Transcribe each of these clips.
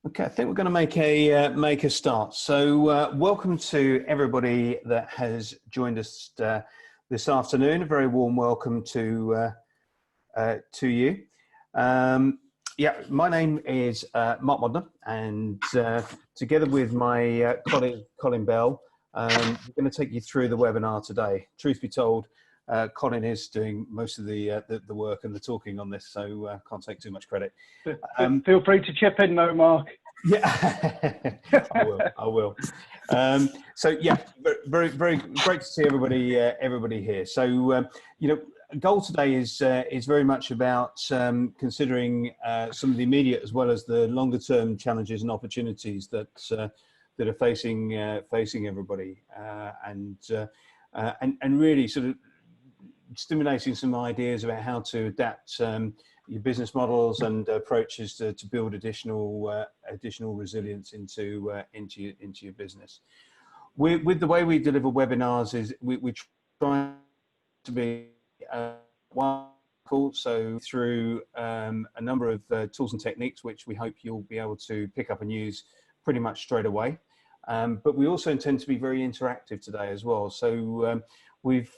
Okay, I think we're going to make a start. So, welcome to everybody that has joined us this afternoon. A very warm welcome to you. Yeah, my name is Mark Modner, and together with my colleague Colin Bell, we're going to take you through the webinar today. Truth be told, Colin is doing most of the work and the talking on this, so can't take too much credit. Feel free to chip in, though, Mark. Yeah, I will. So yeah, very great to see everybody here. So goal today is very much about considering some of the immediate as well as the longer term challenges and opportunities that are facing everybody, and really sort of stimulating some ideas about how to adapt your business models and approaches to build additional resilience into your business. With the way we deliver webinars is we try to be wonderful, so through a number of tools and techniques which we hope you'll be able to pick up and use pretty much straight away. But we also intend to be very interactive today as well. So we've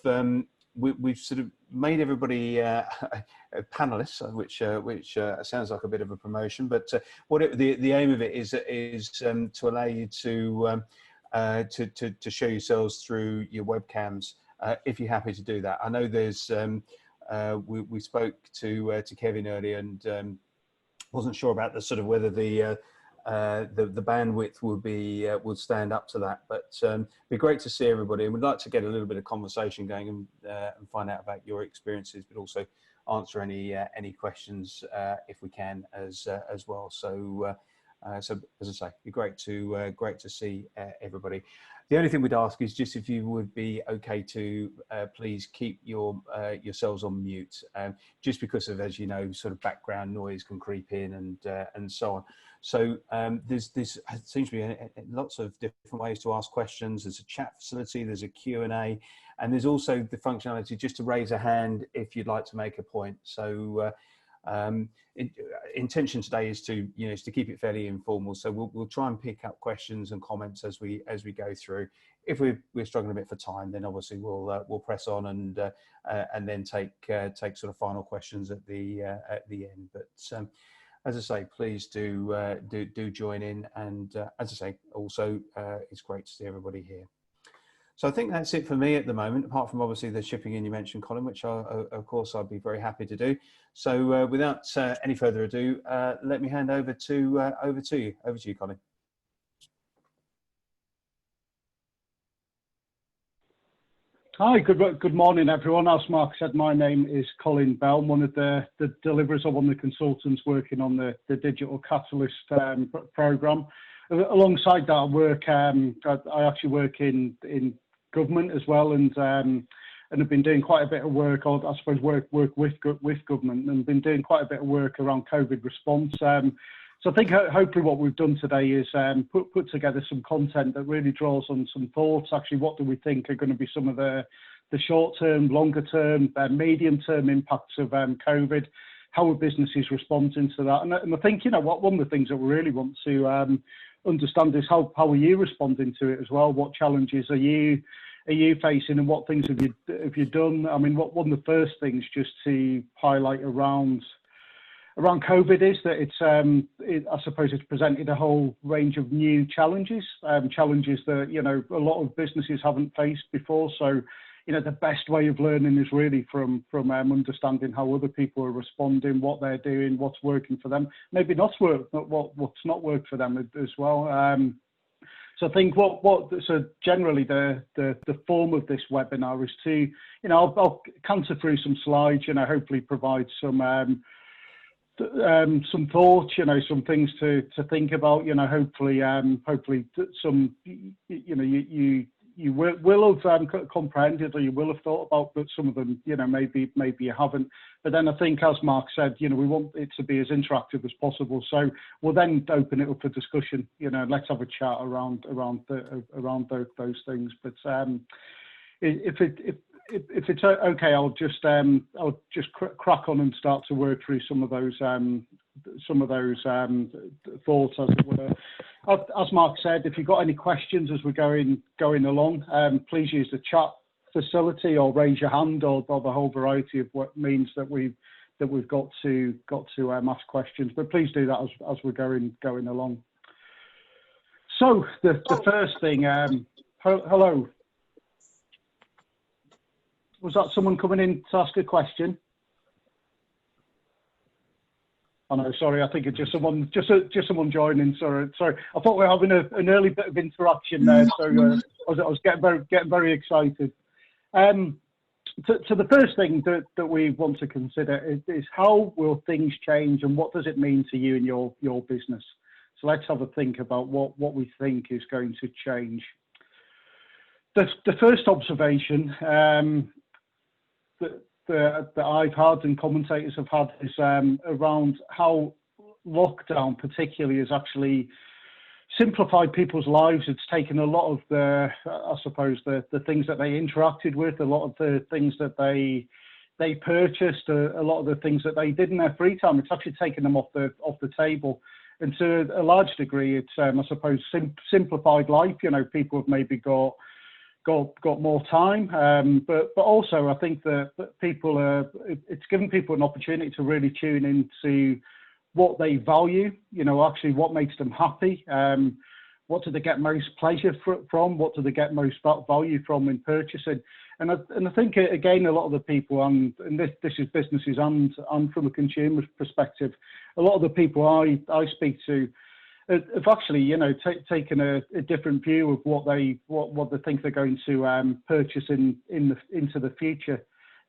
sort of made everybody panelists, which sounds like a bit of a promotion, but the aim of it is to allow you to show yourselves through your webcams if you're happy to do that. I know there's we spoke to Kevin earlier and wasn't sure about the sort of whether the bandwidth would stand up to that, but it'd be great to see everybody, and we'd like to get a little bit of conversation going and find out about your experiences, but also answer any questions if we can as well. So as I say, it'd be great to see everybody. The only thing we'd ask is just if you would be okay to please keep yourselves on mute, just because of, as you know, sort of background noise can creep in and so on. So there's seems to be lots of different ways to ask questions. There's a chat facility, there's a Q&A, and there's also the functionality just to raise a hand if you'd like to make a point. So intention today is to keep it fairly informal. So we'll try and pick up questions and comments as we go through. If we're struggling a bit for time, then obviously we'll press on and then take sort of final questions at the end. But as I say, please do join in, and as I say, also it's great to see everybody here. So I think that's it for me at the moment, apart from obviously the shipping in you mentioned, Colin, which of course I'd be very happy to do. So without any further ado, let me hand over to you, Colin. Hi, good morning, everyone. As Mark said, my name is Colin Bell. I'm one of the deliverers. I'm one of the consultants working on the Digital Catalyst program. Alongside that, I actually work in government as well, and have been doing quite a bit of work, or I suppose work with government, and been doing quite a bit of work around COVID response. So I think hopefully what we've done today is put together some content that really draws on some thoughts. Actually, what do we think are going to be some of the short-term, longer-term, medium-term impacts of COVID? How are businesses responding to that? And I think, one of the things that we really want to understand is how are you responding to it as well? What challenges are you facing, and what things have you done? I mean, one of the first things just to highlight around COVID is that I suppose it's presented a whole range of new challenges that a lot of businesses haven't faced before. So the best way of learning is really from understanding how other people are responding, what they're doing, what's working for them, maybe what's not worked for them as well. So I think so generally the form of this webinar is to I'll canter through some slides, hopefully provide some thoughts, some things to think about, hopefully some you will have comprehended, or you will have thought about, but some of them, maybe you haven't. But then I think, as Mark said, we want it to be as interactive as possible. So we'll then open it up for discussion. Let's have a chat around those things. But if it's okay, I'll just crack on and start to work through some of those thoughts, as it were. As Mark said, if you've got any questions as we're going along, please use the chat facility or raise your hand, or the whole variety of what means that we've got to ask questions. But please do that as we're going along. So the first thing, hello. Was that someone coming in to ask a question? Oh no, sorry. I think it's just someone joining. Sorry. I thought we were having an early bit of interaction there, so I was getting very excited. So the first thing that we want to consider is how will things change, and what does it mean to you and your business? So let's have a think about what we think is going to change. The first observation that I've had and commentators have had is around how lockdown particularly has actually simplified people's lives. It's taken a lot of the things that they interacted with, a lot of the things that they purchased, a lot of the things that they did in their free time. It's actually taken them off the table. And to a large degree, it's simplified life. People have maybe got more time, but also I think that it's given people an opportunity to really tune into what they value, actually what makes them happy, what do they get most pleasure from, what do they get most value from in purchasing. And I think, again, a lot of the people, and this is businesses and from a consumer's perspective, a lot of the people I speak to have actually, taken a different view of what they think they're going to purchase into the future.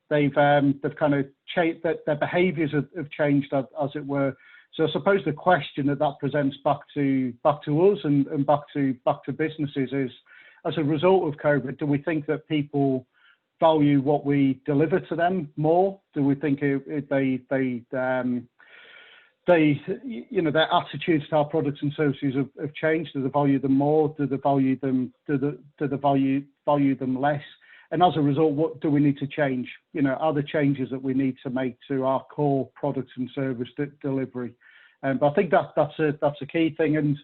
They've kind of changed, that their behaviours have changed, as it were. So I suppose the question that presents back to us and back to businesses is, as a result of COVID, do we think that people value what we deliver to them more? Do we think their attitudes to our products and services have changed? Do they value them more? Do they value them? Do they value them less? And as a result, what do we need to change? Are there changes that we need to make to our core products and service delivery? But I think that's a key thing. And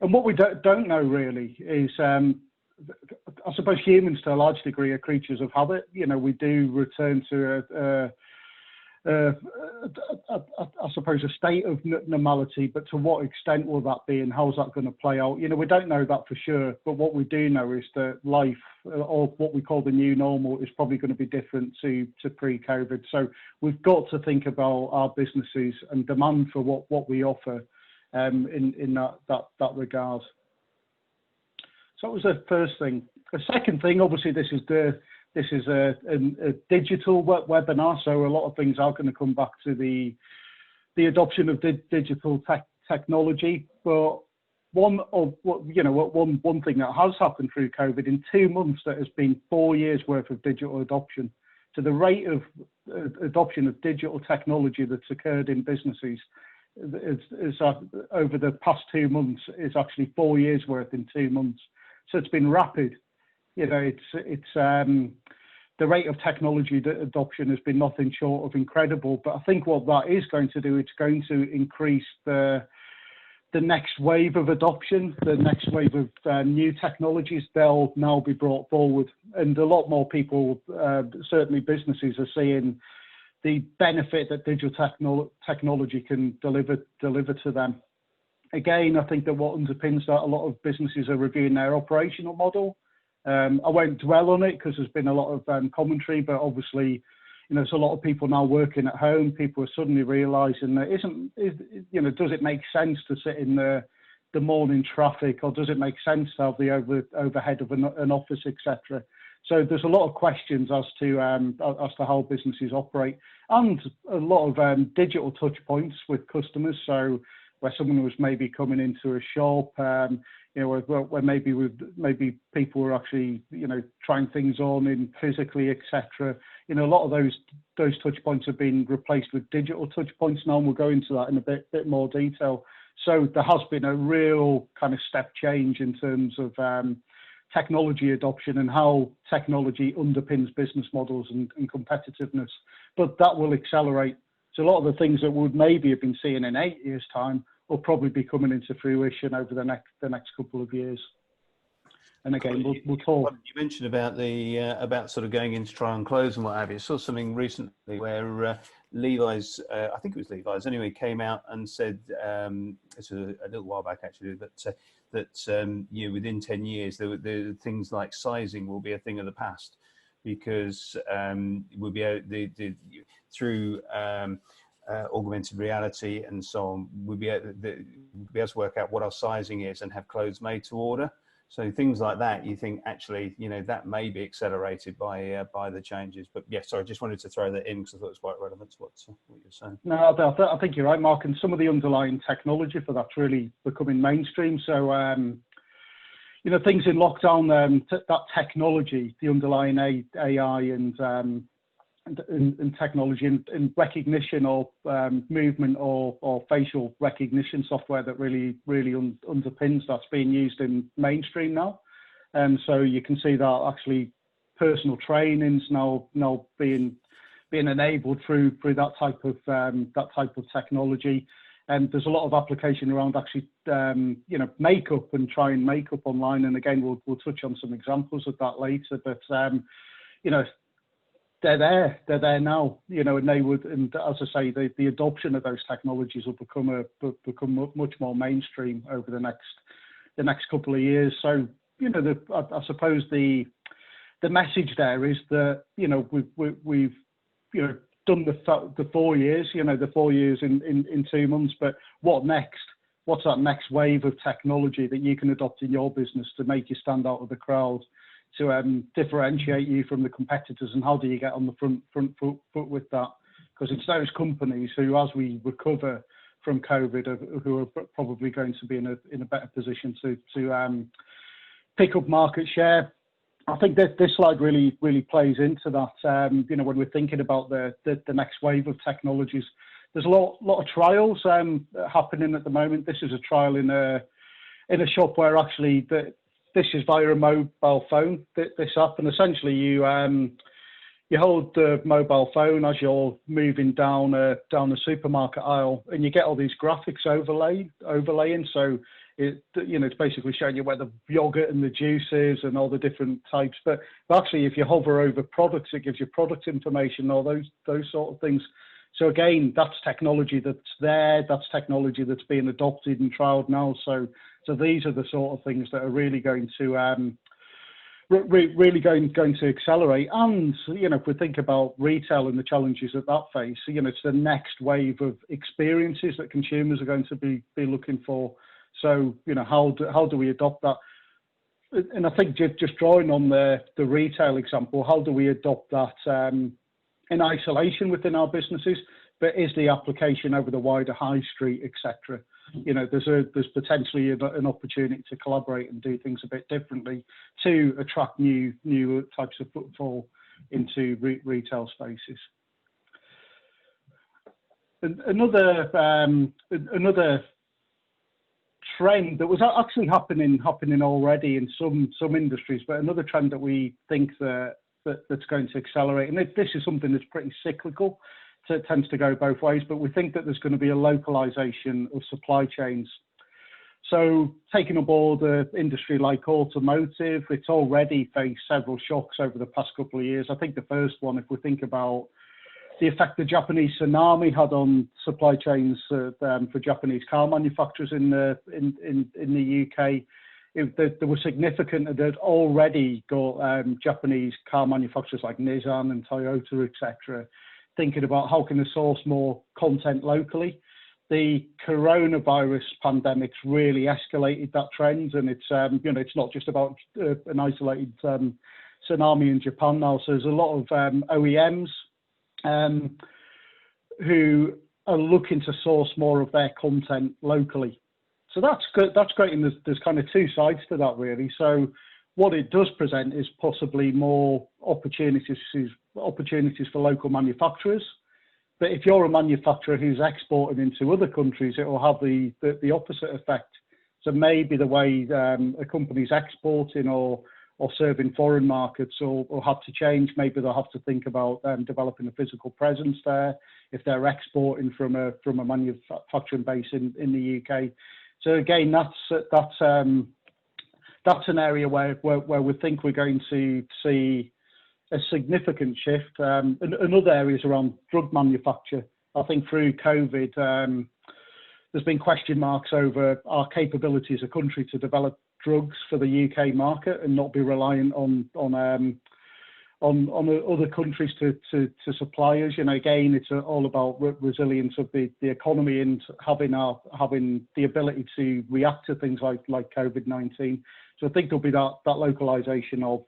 what we don't know really is, I suppose humans to a large degree are creatures of habit. We do return to I suppose a state of normality, but to what extent will that be, and how's that going to play out? We don't know that for sure, but what we do know is that life, or what we call the new normal, is probably going to be different to pre-COVID. So we've got to think about our businesses and demand for what we offer in that regard. So that was the first thing. The second thing, obviously, this is a digital webinar, so a lot of things are going to come back to the adoption of digital technology. But one thing that has happened through COVID, in 2 months, there has been 4 years worth of digital adoption. So the rate of adoption of digital technology that's occurred in businesses is over the past 2 months is actually 4 years worth in 2 months. So it's been rapid. The rate of technology adoption has been nothing short of incredible. But I think what that is going to do, it's going to increase the next wave of adoption, the next wave of new technologies. They'll now be brought forward, and a lot more people, certainly businesses, are seeing the benefit that digital technology can deliver to them. Again, I think that what underpins that, a lot of businesses are reviewing their operational model. I won't dwell on it because there's been a lot of commentary, but obviously, there's a lot of people now working at home. People are suddenly realising that does it make sense to sit in the morning traffic, or does it make sense to have the overhead of an office, etc. So there's a lot of questions as to how businesses operate, and a lot of digital touch points with customers. So where someone was maybe coming into a shop, where maybe people were actually, trying things on in physically, etc. A lot of those touch points have been replaced with digital touch points now, and we'll go into that in a bit more detail. So there has been a real kind of step change in terms of technology adoption and how technology underpins business models and competitiveness. But that will accelerate. So a lot of the things that would maybe have been seen in 8 years' time will probably be coming into fruition over the next couple of years. And again, we'll talk. You mentioned about the about sort of going into try on clothes and what have you. I saw something recently where Levi's, I think it was Levi's anyway, came out and said, it's a little while back actually, that you know, within 10 years, the things like sizing will be a thing of the past, because we'll be able, through augmented reality and so on, we'll be able to work out what our sizing is and have clothes made to order. So things like that, you think actually, you know, that may be accelerated by the changes. But yeah, sorry, just wanted to throw that in because I thought it was quite relevant to what you're saying. No, I think you're right, Mark. And some of the underlying technology for that's really becoming mainstream. So, you know, things in lockdown, that technology, the underlying AI and technology and recognition or movement or facial recognition software that really underpins that's being used in mainstream now. And so you can see that actually personal training's now being enabled through that type of technology. And there's a lot of application around actually you know, makeup and trying makeup online. And again, we'll touch on some examples of that later. But you know, they're there now, you know, and as I say, the adoption of those technologies will become much more mainstream over the next couple of years. So, you know, I suppose the message there is that, you know, we've you know, done the 4 years, you know, the 4 years in 2 months, but what next? What's that next wave of technology that you can adopt in your business to make you stand out of the crowd, to differentiate you from the competitors, and how do you get on the front foot with that? Because it's those companies who, as we recover from COVID, who are probably going to be in a better position to pick up market share. I think that this slide really plays into that. You know, when we're thinking about the next wave of technologies, there's a lot of trials happening at the moment. This is a trial in a shop where actually this is via a mobile phone, this app, and essentially you hold the mobile phone as you're moving down a supermarket aisle, and you get all these graphics overlaying. So you know, it's basically showing you where the yogurt and the juices and all the different types. But actually, if you hover over products, it gives you product information, all those sort of things. So again, that's technology that's there. That's technology that's being adopted and trialed now. So these are the sort of things that are really going to really going to accelerate. And you know, if we think about retail and the challenges that face, you know, it's the next wave of experiences that consumers are going to be looking for. So you know, how do we adopt that? And I think just drawing on the retail example, how do we adopt that in isolation within our businesses? But is the application over the wider high street, etc.? You know, there's potentially an opportunity to collaborate and do things a bit differently to attract new types of footfall into retail spaces. And another trend that was actually happening already in some industries, but another trend that we think that's going to accelerate, and this is something that's pretty cyclical. So it tends to go both ways, but we think that there's going to be a localization of supply chains. So taking on board an industry like automotive, it's already faced several shocks over the past couple of years. I think the first one, if we think about the effect the Japanese tsunami had on supply chains for Japanese car manufacturers in the UK, there was significant. They'd already got Japanese car manufacturers like Nissan and Toyota, etc., thinking about how can they source more content locally. The coronavirus pandemic's really escalated that trend, and it's you know, it's not just about an isolated tsunami in Japan now. So there's a lot of OEMs who are looking to source more of their content locally. So that's good. That's great, and there's kind of two sides to that really. So what it does present is possibly more opportunities for local manufacturers. But if you're a manufacturer who's exporting into other countries, it will have the opposite effect. So maybe the way a company's exporting or or serving foreign markets or have to change. Maybe they'll have to think about developing a physical presence there if they're exporting from a manufacturing base in the UK. So again, that's an area where we think we're going to see a significant shift. And other areas around drug manufacture. I think through COVID, there's been question marks over our capability as a country to develop drugs for the UK market and not be reliant on other countries to supply us. Again, it's all about resilience of the economy and having the ability to react to things like COVID-19. So I think there'll be that localization of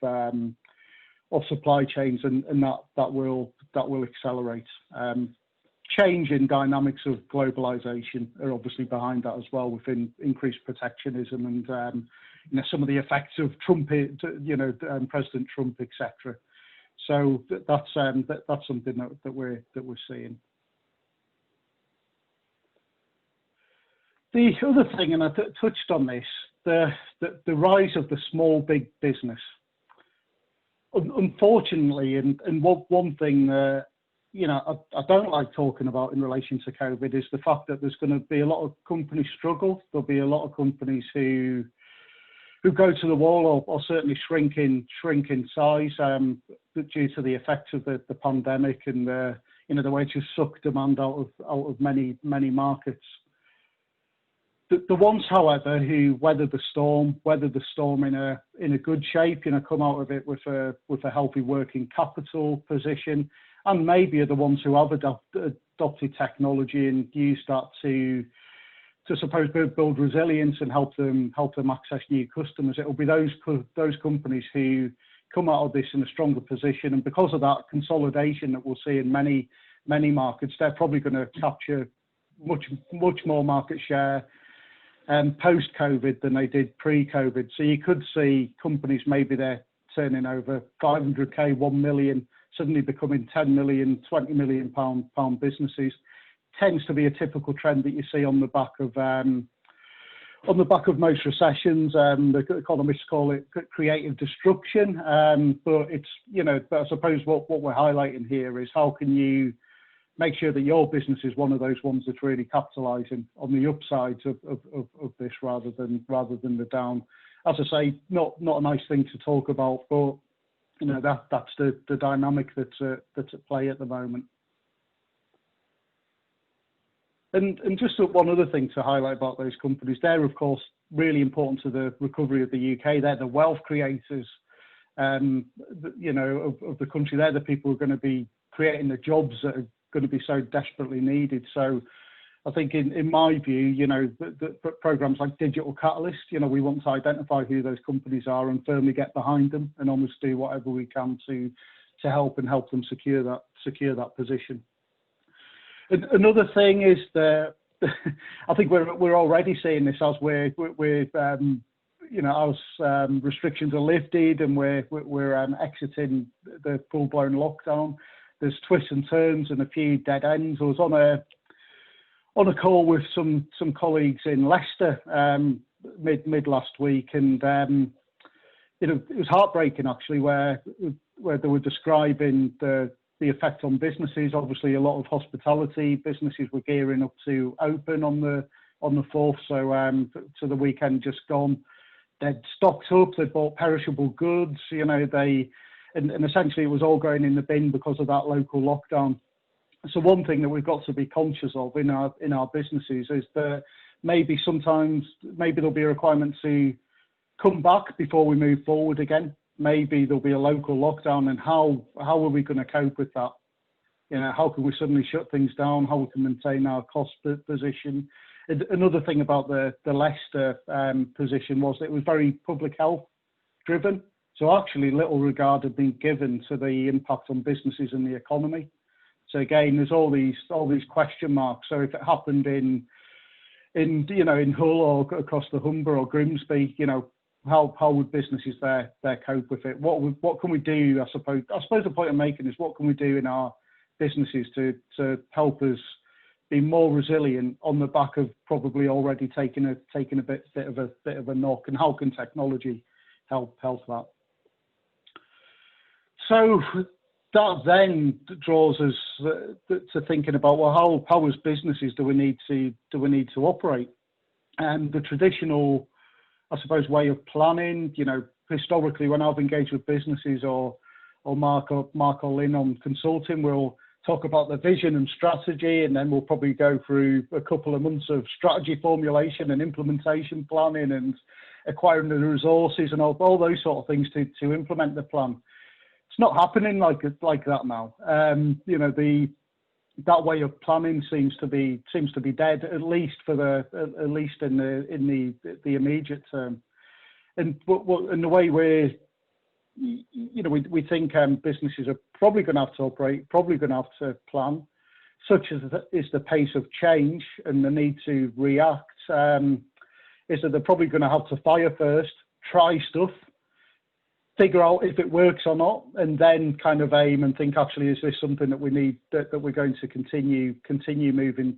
supply chains, and that will accelerate. Change in dynamics of globalization are obviously behind that as well, with increased protectionism and some of the effects of Trump, President Trump, etc. So that's something that we're seeing. The other thing, and I touched on this, the rise of the small big business. Unfortunately, and one thing I don't like talking about in relation to COVID is the fact that there's going to be a lot of companies struggle. There'll be a lot of companies who go to the wall or certainly shrink in size due to the effects of the pandemic and the way to suck demand out of many markets. The ones, however, who weather the storm in a good shape, come out of it with a healthy working capital position, and maybe are the ones who have adopted technology and use that to suppose build resilience and help them access new customers. It will be those companies who come out of this in a stronger position, and because of that consolidation that we'll see in many markets, they're probably going to capture much more market share post-COVID than they did pre-COVID. So you could see companies, maybe they're turning over 500k, 1 million, suddenly becoming 10 million, 20 million pound businesses. Tends to be a typical trend that you see on the back of most recessions. The economists call it creative destruction, but it's but I suppose what we're highlighting here is how can you make sure that your business is one of those ones that's really capitalising on the upsides of this rather than the down. As I say, not a nice thing to talk about, but that's the dynamic that's at play at the moment. And just one other thing to highlight about those companies, they're of course really important to the recovery of the UK. They're the wealth creators, of the country. They're the people who are going to be creating the jobs that are going to be so desperately needed. So I think in my view, the programs like Digital Catalyst, we want to identify who those companies are and firmly get behind them and almost do whatever we can to help them secure that position. And another thing is that I think we're already seeing this as as restrictions are lifted and we're exiting the full-blown lockdown. There's twists and turns and a few dead ends. I was on a call with some colleagues in Leicester mid last week, and it was heartbreaking actually, where they were describing the effect on businesses. Obviously, a lot of hospitality businesses were gearing up to open on the 4th, so the weekend just gone. They'd stocked up, they'd bought perishable goods, and essentially it was all going in the bin because of that local lockdown. So one thing that we've got to be conscious of in our businesses is that maybe there'll be a requirement to come back before we move forward again. Maybe there'll be a local lockdown, and how are we going to cope with that? How can we suddenly shut things down? How we can maintain our cost position? Another thing about the Leicester position was that it was very public health driven. So actually little regard had been given to the impact on businesses and the economy. So again, there's all these question marks. So if it happened in Hull or across the Humber or Grimsby, how would businesses there cope with it? What can we do? I suppose the point I'm making is, what can we do in our businesses to help us be more resilient on the back of probably already taking a bit of a knock, and how can technology help that? So that then draws us to thinking about, well, how as businesses do we need to operate? And the traditional, I suppose, way of planning, historically when I've engaged with businesses or Mark or Lynn on consulting, we'll talk about the vision and strategy, and then we'll probably go through a couple of months of strategy formulation and implementation planning and acquiring the resources and all those sort of things to implement the plan. It's not happening like that now. That way of planning seems to be dead, at least in the immediate term. And the way we think businesses are probably going to have to operate, probably going to have to plan, such as is the pace of change and the need to react. Is that they're probably going to have to fire first, try stuff, figure out if it works or not, and then kind of aim and think, actually, is this something that we need, that we're going to continue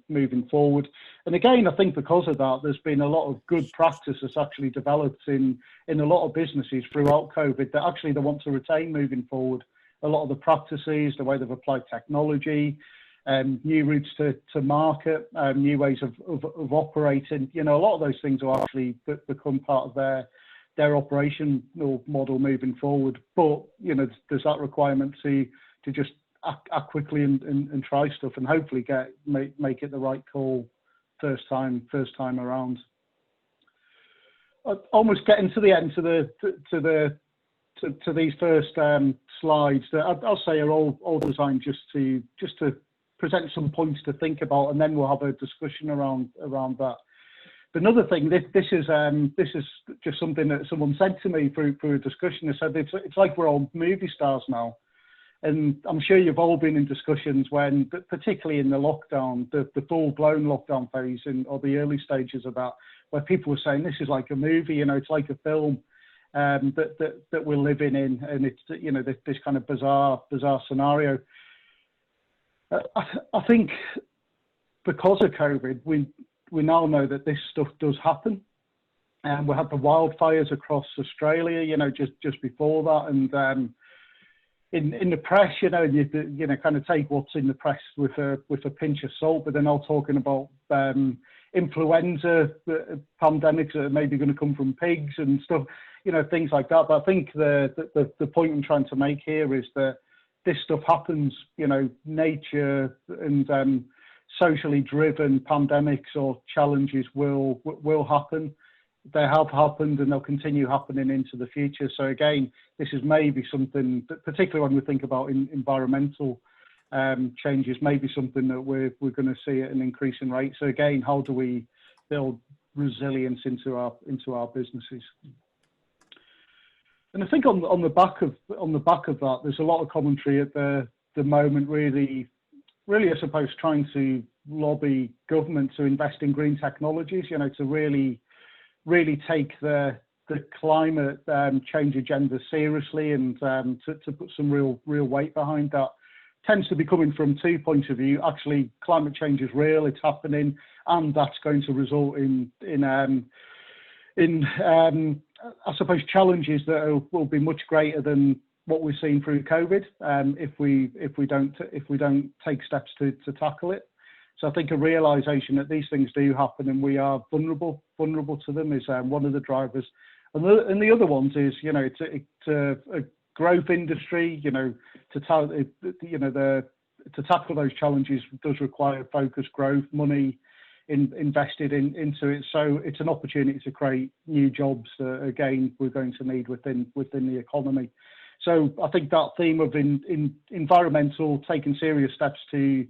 moving forward? And again, I think because of that, there's been a lot of good practice that's actually developed in a lot of businesses throughout COVID that actually they want to retain moving forward. A lot of the practices, the way they've applied technology, new routes to market, new ways of operating, a lot of those things will actually become part of their operational model moving forward. But there's that requirement to just act quickly and try stuff and hopefully make it the right call first time around. Almost getting to the end to these first slides that I'll say are all designed just to present some points to think about, and then we'll have a discussion around that. But another thing, this is just something that someone said to me through a discussion. They said it's like we're all movie stars now, and I'm sure you've all been in discussions when, particularly in the lockdown, the full-blown lockdown phase or the early stages of that, where people were saying this is like a movie, it's like a film that we're living in, and it's this kind of bizarre scenario. I think because of COVID, we now know that this stuff does happen, and we had the wildfires across Australia, just before that, and in the press, you kind of take what's in the press with a pinch of salt, but they're now talking about influenza pandemics that are maybe going to come from pigs and stuff, things like that. But I think the point I'm trying to make here is that this stuff happens, nature and socially driven pandemics or challenges will happen. They have happened and they'll continue happening into the future. So again, this is maybe something that, particularly when we think about environmental changes, maybe something that we're going to see at an increasing rate. So again, how do we build resilience into our businesses? And I think on the back of that, there's a lot of commentary at the moment, really, I suppose, trying to lobby government to invest in green technologies, to really take the climate change agenda seriously, and to put some real weight behind that. Tends to be coming from 2 points of view. Actually, climate change is real, it's happening, and that's going to result in I suppose, challenges that will be much greater than what we've seen through COVID if we don't take steps to tackle it. So I think a realization that these things do happen and we are vulnerable to them is one of the drivers. And the other ones is, it's a growth industry, to tackle those challenges does require focused growth, money invested into it. So it's an opportunity to create new jobs that, again, we're going to need within the economy. So I think that theme of environmental, taking serious steps to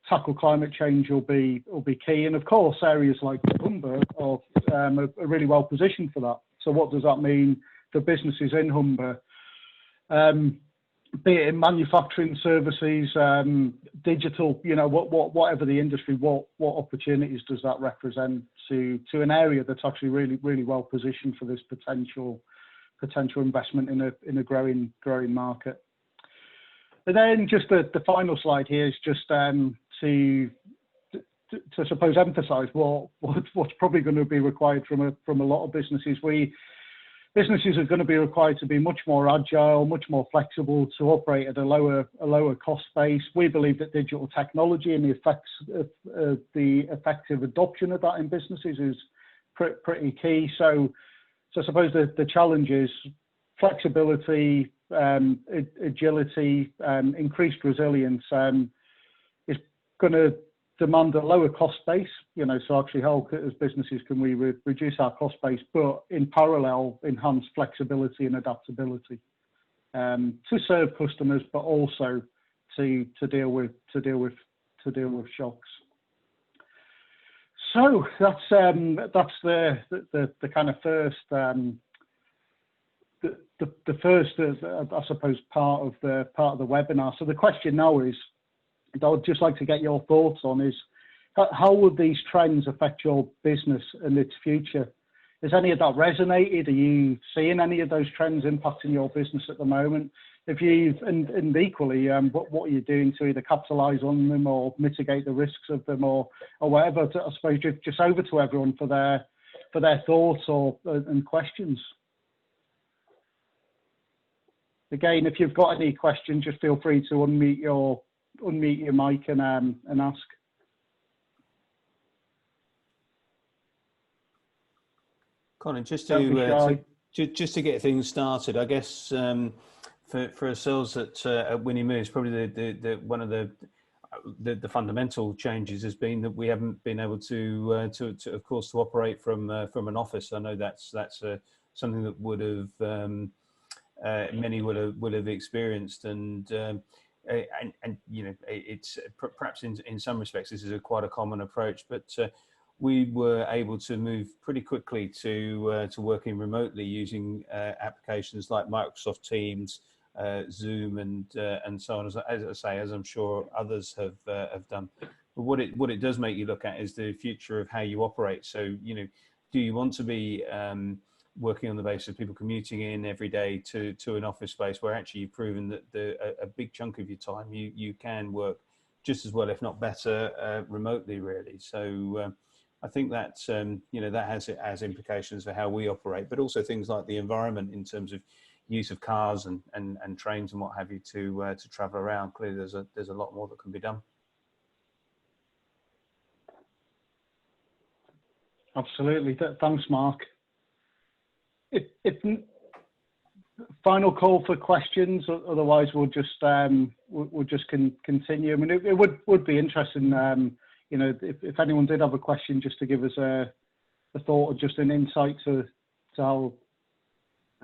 tackle climate change will be key. And of course, areas like Humber are really well positioned for that. So what does that mean for businesses in Humber? Be it in manufacturing services, digital, whatever the industry, what opportunities does that represent to an area that's actually really well positioned for this potential investment in a growing market. And then just the final slide here is just to suppose emphasise what's probably going to be required from a lot of businesses. businesses are going to be required to be much more agile, much more flexible, to operate at a lower cost base. We believe that digital technology and the effective adoption of that in businesses is pretty key. So I suppose the challenge is flexibility, agility, increased resilience is going to demand a lower cost base, so actually how as businesses can we reduce our cost base, but in parallel enhance flexibility and adaptability to serve customers, but also to deal with shocks. So that's the kind of first the first I suppose part of the webinar. So the question now is, I would just like to get your thoughts on is, how would these trends affect your business and its future? Has any of that resonated? Are you seeing any of those trends impacting your business at the moment? If you and equally, what are you doing to either capitalise on them or mitigate the risks of them, or whatever? I suppose just over to everyone for their thoughts and questions. Again, if you've got any questions, just feel free to unmute your mic and ask. Colin, just to get things started, I guess for ourselves at Winnie Moves, probably the one of the fundamental changes has been that we haven't been able to of course to operate from an office. I know that's something that would have many would have experienced, and it's perhaps in some respects this is quite a common approach, but we were able to move pretty quickly to working remotely using applications like Microsoft Teams, Zoom, and so on. As I say, as I'm sure others have done. But what it does make you look at is the future of how you operate. So do you want to be working on the basis of people commuting in every day to an office space where actually you've proven that a big chunk of your time you can work just as well, if not better, remotely, really. So I think that that has implications for how we operate, but also things like the environment in terms of use of cars and trains and what have you to travel around. Clearly, there's a lot more that can be done. Absolutely, thanks, Mark. If final call for questions, otherwise we'll just continue. I mean, it would be interesting, if anyone did have a question, just to give us a thought or just an insight to how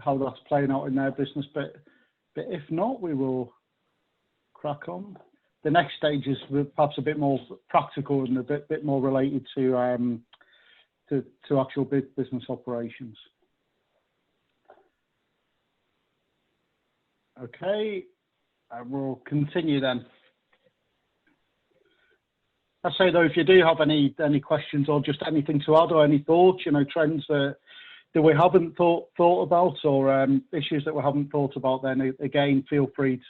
that's playing out in their business. But if not, we will crack on. The next stage is perhaps a bit more practical and a bit more related to actual business operations. Okay, we'll continue then. I say though, if you do have any questions or just anything to add or any thoughts, trends that we haven't thought about, or issues that we haven't thought about, then again, feel free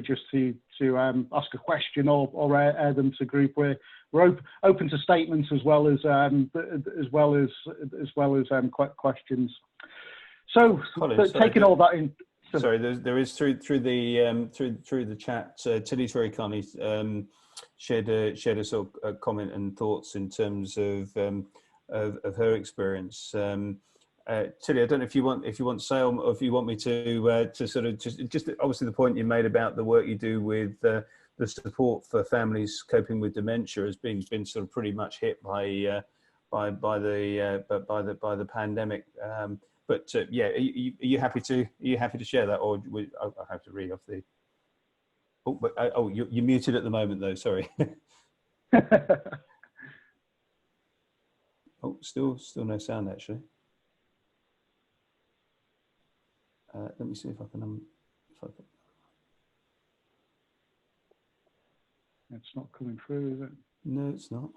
just to ask a question or air them to group. We're open to statements as well as questions. So Colin, taking all that in. Sorry, there is through the chat. Tilly's very kindly shared a sort of comment and thoughts in terms of her experience. Tilly, I don't know if you want to say, or if you want me to sort of just obviously the point you made about the work you do with the support for families coping with dementia has been sort of pretty much hit by the pandemic. But yeah, are you happy to share that, or I have to read off the? Oh, you're muted at the moment though. Sorry. Oh, still no sound actually. Let me see if I can. It's not coming through, is it? No, it's not.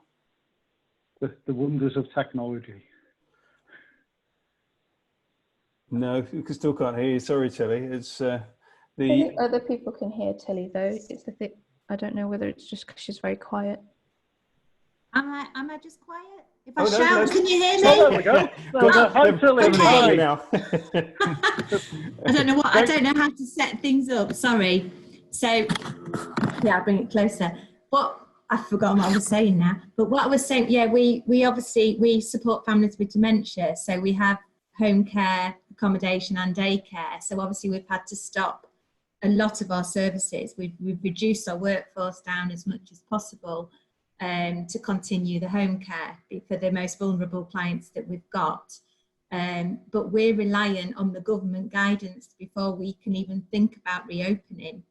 The wonders of technology. No, we still can't hear you. Sorry, Tilly. It's I think other people can hear Tilly though. It's the thing. I don't know whether it's just because she's very quiet. Am I just quiet? If I shout, can you hear me? Oh, there we go. Hi, Tilly. Okay. Now. I don't know I don't know how to set things up. Sorry. So yeah, I'll bring it closer. I've forgotten what I was saying now. But what I was saying, yeah, we obviously we support families with dementia. So we have home care, accommodation and daycare. So obviously we've had to stop a lot of our services. We've reduced our workforce down as much as possible to continue the home care for the most vulnerable clients that we've got. But we're reliant on the government guidance before we can even think about reopening.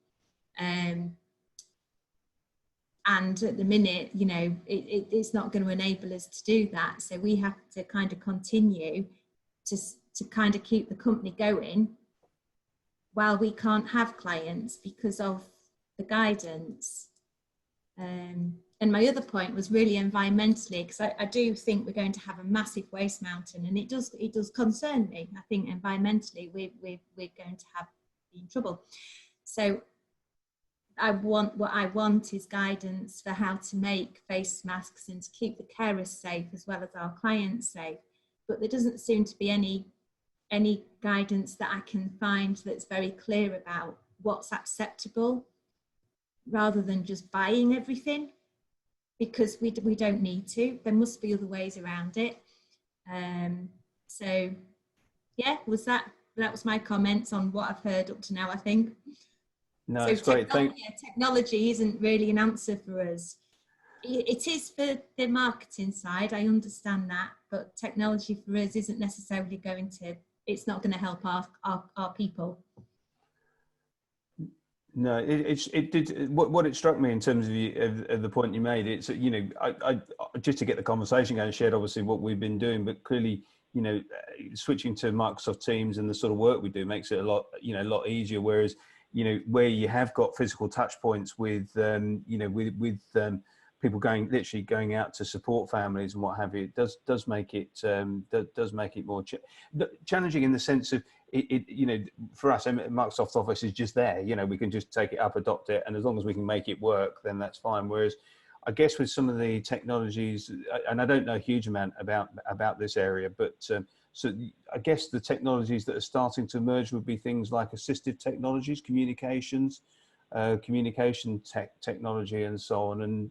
And at the minute, you know, it's not going to enable us to do that. So we have to kind of continue to kind of keep the company going while we can't have clients because of the guidance. And my other point was really environmentally, because I do think we're going to have a massive waste mountain, and it does concern me. I think environmentally we're going to be in trouble. So what I want is guidance for how to make face masks and to keep the carers safe as well as our clients safe. But there doesn't seem to be any guidance that I can find that's very clear about what's acceptable, rather than just buying everything, because we don't need to. There must be other ways around it. So yeah, that was my comments on what I've heard up to now, I think. No, So it's great. technology isn't really an answer for us. It is for the marketing side, I understand that, but technology for us isn't necessarily it's not going to help our people. No, it did. What it struck me in terms of the point you made, it's, you know, I just to get the conversation going, shared obviously what we've been doing, but clearly, you know, switching to Microsoft Teams and the sort of work we do makes it a lot easier. Whereas, you know, where you have got physical touch points with, you know, with people literally going out to support families and what have you, it does make it more challenging in the sense of it, you know, for us, Microsoft Office is just there. You know, we can just take it up, adopt it, and as long as we can make it work, then that's fine. Whereas, I guess with some of the technologies, and I don't know a huge amount about this area, but so I guess the technologies that are starting to emerge would be things like assistive technologies, communication technology, and so on, and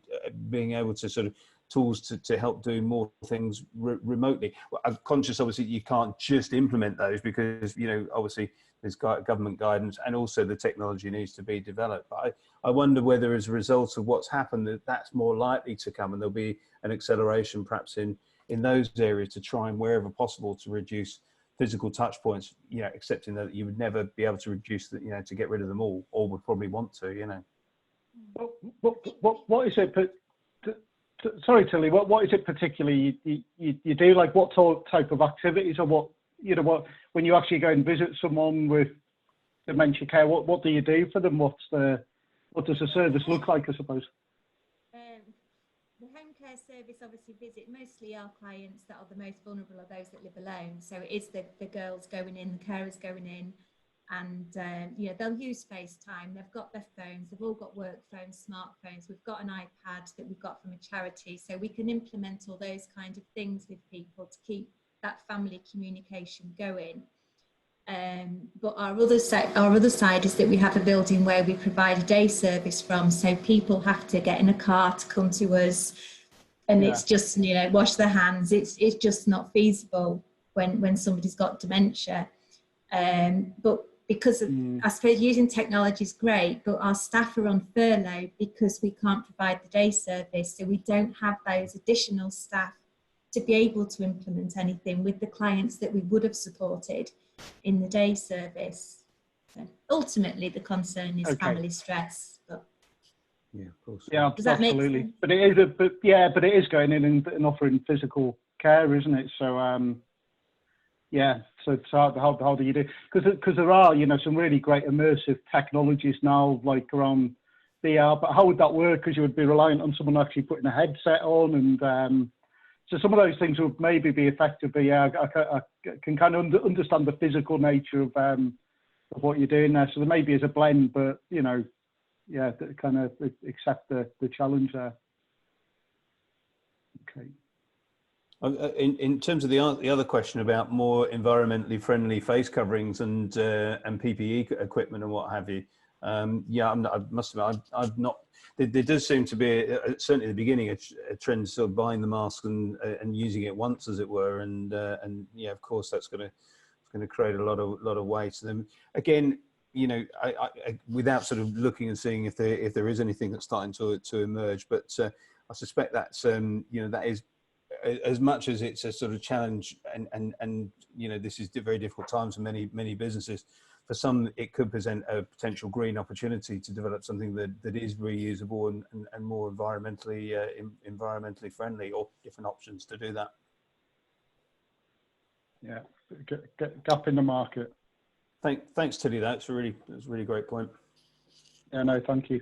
being able to sort of tools to help do more things remotely. Well, I'm conscious, obviously, you can't just implement those because, you know, obviously there's government guidance and also the technology needs to be developed. But I wonder whether as a result of what's happened that's more likely to come, and there'll be an acceleration perhaps in those areas to try and wherever possible to reduce physical touch points, you know, accepting that you would never be able to reduce that, you know, to get rid of them all, or would probably want to, you know. What is it? Sorry, Tilly. What is it particularly you do? Like, what type of activities, or what, you know, what when you actually go and visit someone with dementia care? What do you do for them? What does the service look like, I suppose? The home care service obviously visit mostly our clients that are the most vulnerable, or those that live alone. So it is the girls going in, the carers going in, and you know, they'll use FaceTime. They've got their phones. They've all got work phones, smartphones. We've got an iPad that we've got from a charity, so we can implement all those kind of things with people to keep that family communication going. But our other side is that we have a building where we provide a day service from, so people have to get in a car to come to us, and it's just, you know, wash their hands. It's just not feasible when somebody's got dementia. But because of, I suppose using technology is great, but our staff are on furlough because we can't provide the day service, so we don't have those additional staff to be able to implement anything with the clients that we would have supported in the day service. So ultimately, the concern is family stress. But yeah, of course. Yeah, does that absolutely. make sense? But it is going in and offering physical care, isn't it? So yeah. So how do you do? Because there are, you know, some really great immersive technologies now, like around VR. But how would that work? Because you would be reliant on someone actually putting a headset on, and so some of those things would maybe be effective. But yeah, I can kind of understand the physical nature of what you're doing there. So there maybe is a blend, but, you know, yeah, kind of accept the challenge there. Okay. In terms of the other question about more environmentally friendly face coverings and PPE equipment and what have you, yeah, I must admit, I've not. There does seem to be, certainly at the beginning, a trend sort of buying the mask and using it once, as it were, and yeah, of course, that's going to create a lot of waste. And then again, you know, I without sort of looking and seeing if there is anything that's starting to emerge, but I suspect that's you know, that is, as much as it's a sort of challenge, and you know, this is very difficult times for many businesses. For some, it could present a potential green opportunity to develop something that is reusable and more environmentally friendly, or different options to do that. Yeah, gap in the market. Thanks, Tilly. That's a really great point. Yeah, no, thank you.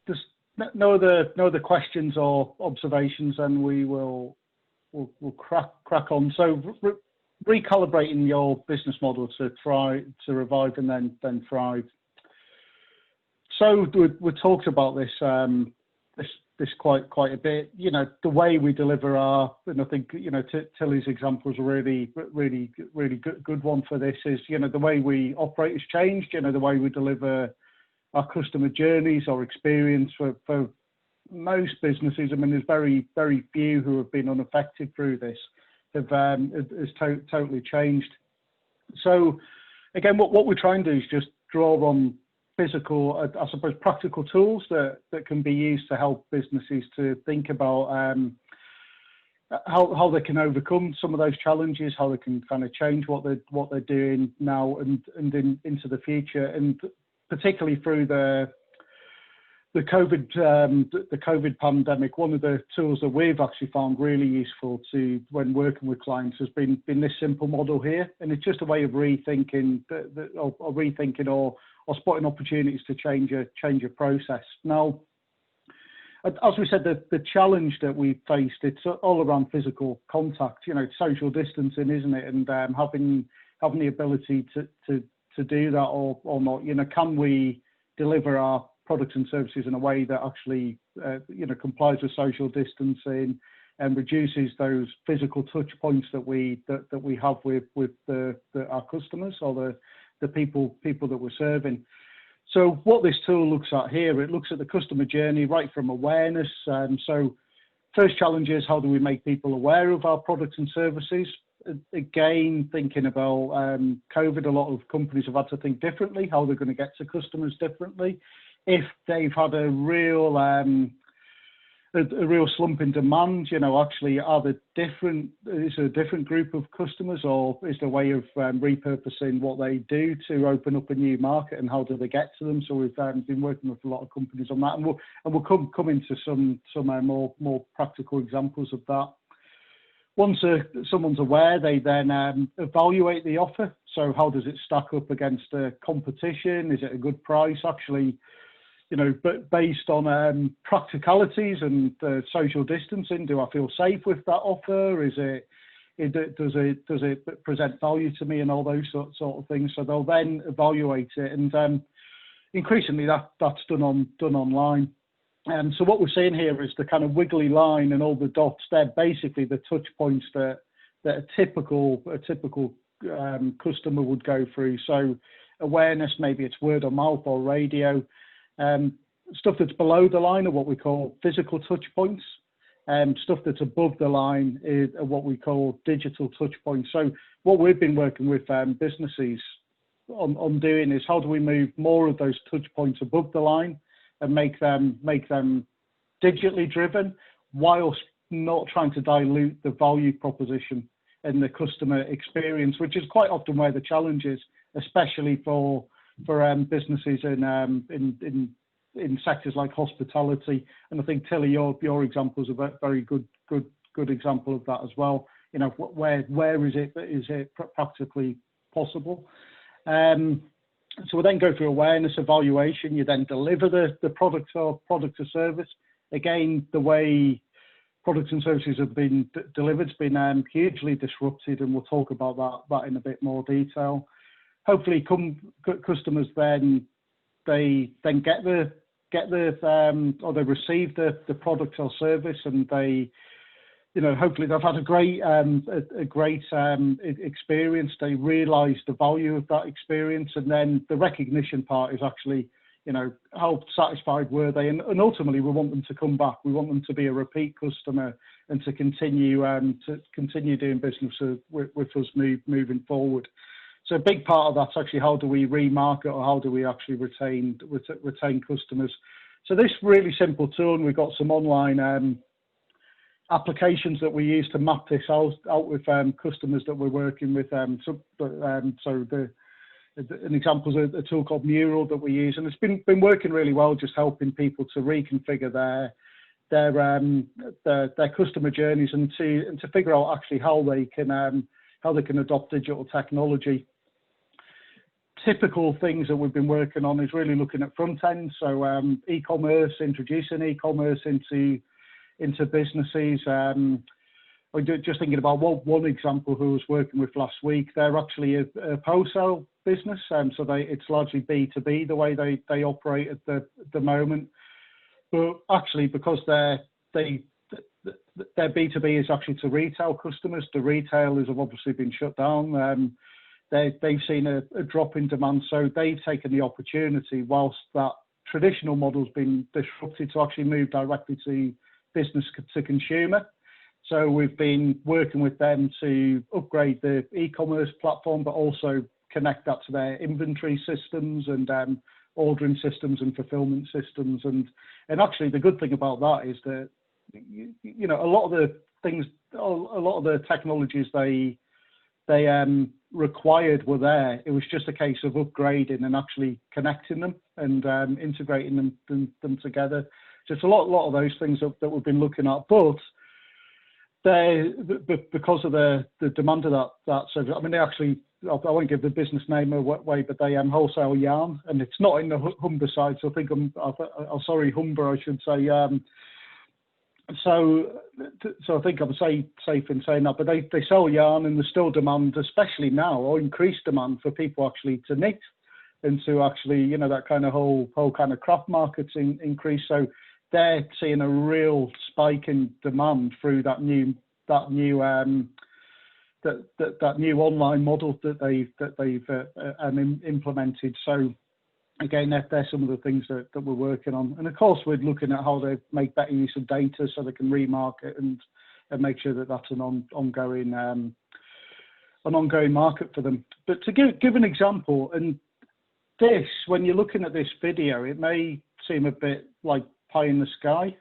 There's no other questions or observations, and we'll crack on. So recalibrating your business model to try to revive and then thrive. So we talked about this this quite a bit. You know, the way we deliver and I think, you know, Tilly's example is a really good one for this. Is, you know, the way we operate has changed. You know, the way we deliver our customer journeys or experience for most businesses. I mean, there's very few who have been unaffected through this. Has totally changed. So again, what we're trying to do is just draw on physical, I suppose, practical tools that can be used to help businesses to think about how they can overcome some of those challenges, how they can kind of change what they're doing now and into the future, and particularly through the COVID pandemic. One of the tools that we've actually found really useful to when working with clients has been this simple model here, and it's just a way of rethinking or spotting opportunities to change a process. Now, as we said, the challenge that we faced, it's all around physical contact. You know, it's social distancing, isn't it? And having the ability to do that or not. You know, can we deliver our products and services in a way that actually you know, complies with social distancing and reduces those physical touch points that we have with our customers or the people that we're serving. So what this tool looks at here, it looks at the customer journey right from awareness. So first challenge is, how do we make people aware of our products and services? Again, thinking about COVID, a lot of companies have had to think differently, how they're going to get to customers differently. If they've had a real slump in demand, you know, actually, is it a different group of customers, or is there a way of repurposing what they do to open up a new market, and how do they get to them? So we've been working with a lot of companies on that, and we'll come into some more practical examples of that. Once someone's aware, they then evaluate the offer. So how does it stack up against the competition? Is it a good price? Actually, you know, but based on practicalities and social distancing, do I feel safe with that offer? Does it present value to me, and all those sort of things? So they'll then evaluate it, and increasingly that's done online. So what we're seeing here is the kind of wiggly line and all the dots. They're basically the touch points that a typical customer would go through. So awareness, maybe it's word of mouth or radio. Stuff that's below the line are what we call physical touch points. Stuff that's above the line is what we call digital touch points. So what we've been working with businesses on doing is, how do we move more of those touch points above the line and make them digitally driven, whilst not trying to dilute the value proposition and the customer experience, which is quite often where the challenge is, especially for businesses in sectors like hospitality. And I think, Tilly, your example is a very good example of that as well. You know, where is it practically possible? So we then go through awareness, evaluation. You then deliver the product or service. Again, the way products and services have been delivered has been hugely disrupted, and we'll talk about that in a bit more detail. Hopefully, customers then receive the product or service, and they you know, hopefully they've had a great experience. They realise the value of that experience, and then the recognition part is actually, you know, how satisfied were they, and ultimately we want them to come back. We want them to be a repeat customer and to continue doing business with us moving forward. So a big part of that's actually how do we remarket, or how do we actually retain customers. So this really simple tool, and we've got some online applications that we use to map this out with customers that we're working with. An example is a tool called Mural that we use, and it's been working really well, just helping people to reconfigure their customer journeys and to figure out actually how they can adopt digital technology. Typical things that we've been working on is really looking at front end, so e-commerce, introducing e-commerce into businesses. Just thinking about one example who I was working with last week. They're actually a wholesale business, so it's largely B2B the way they operate at the moment. But actually, because their B2B is actually to retail customers, the retailers have obviously been shut down. They've seen a drop in demand, so they've taken the opportunity, whilst that traditional model's been disrupted, to actually move directly to business to consumer. So we've been working with them to upgrade the e-commerce platform, but also connect that to their inventory systems and ordering systems and fulfillment systems. And actually the good thing about that is that, you know, a lot of the technologies they required were there. It was just a case of upgrading and actually connecting them and integrating them together. So it's a lot of those things that we've been looking at, but because of the demand of that service, I mean, they actually, I won't give the business name away, but they wholesale yarn, and it's not in the Humber side, so I think sorry, Humber, I should say. So I think I'm safe in saying that, but they sell yarn, and there's still demand, especially now, or increased demand for people actually to knit and to actually, you know, that kind of whole kind of craft markets increase. So they're seeing a real spike in demand through that new online model that they've implemented. So again, they're some of the things that we're working on, and of course we're looking at how they make better use of data so they can remarket and make sure that that's an ongoing market for them. But to give an example, and this, when you're looking at this video, it may seem a bit like pie in the sky,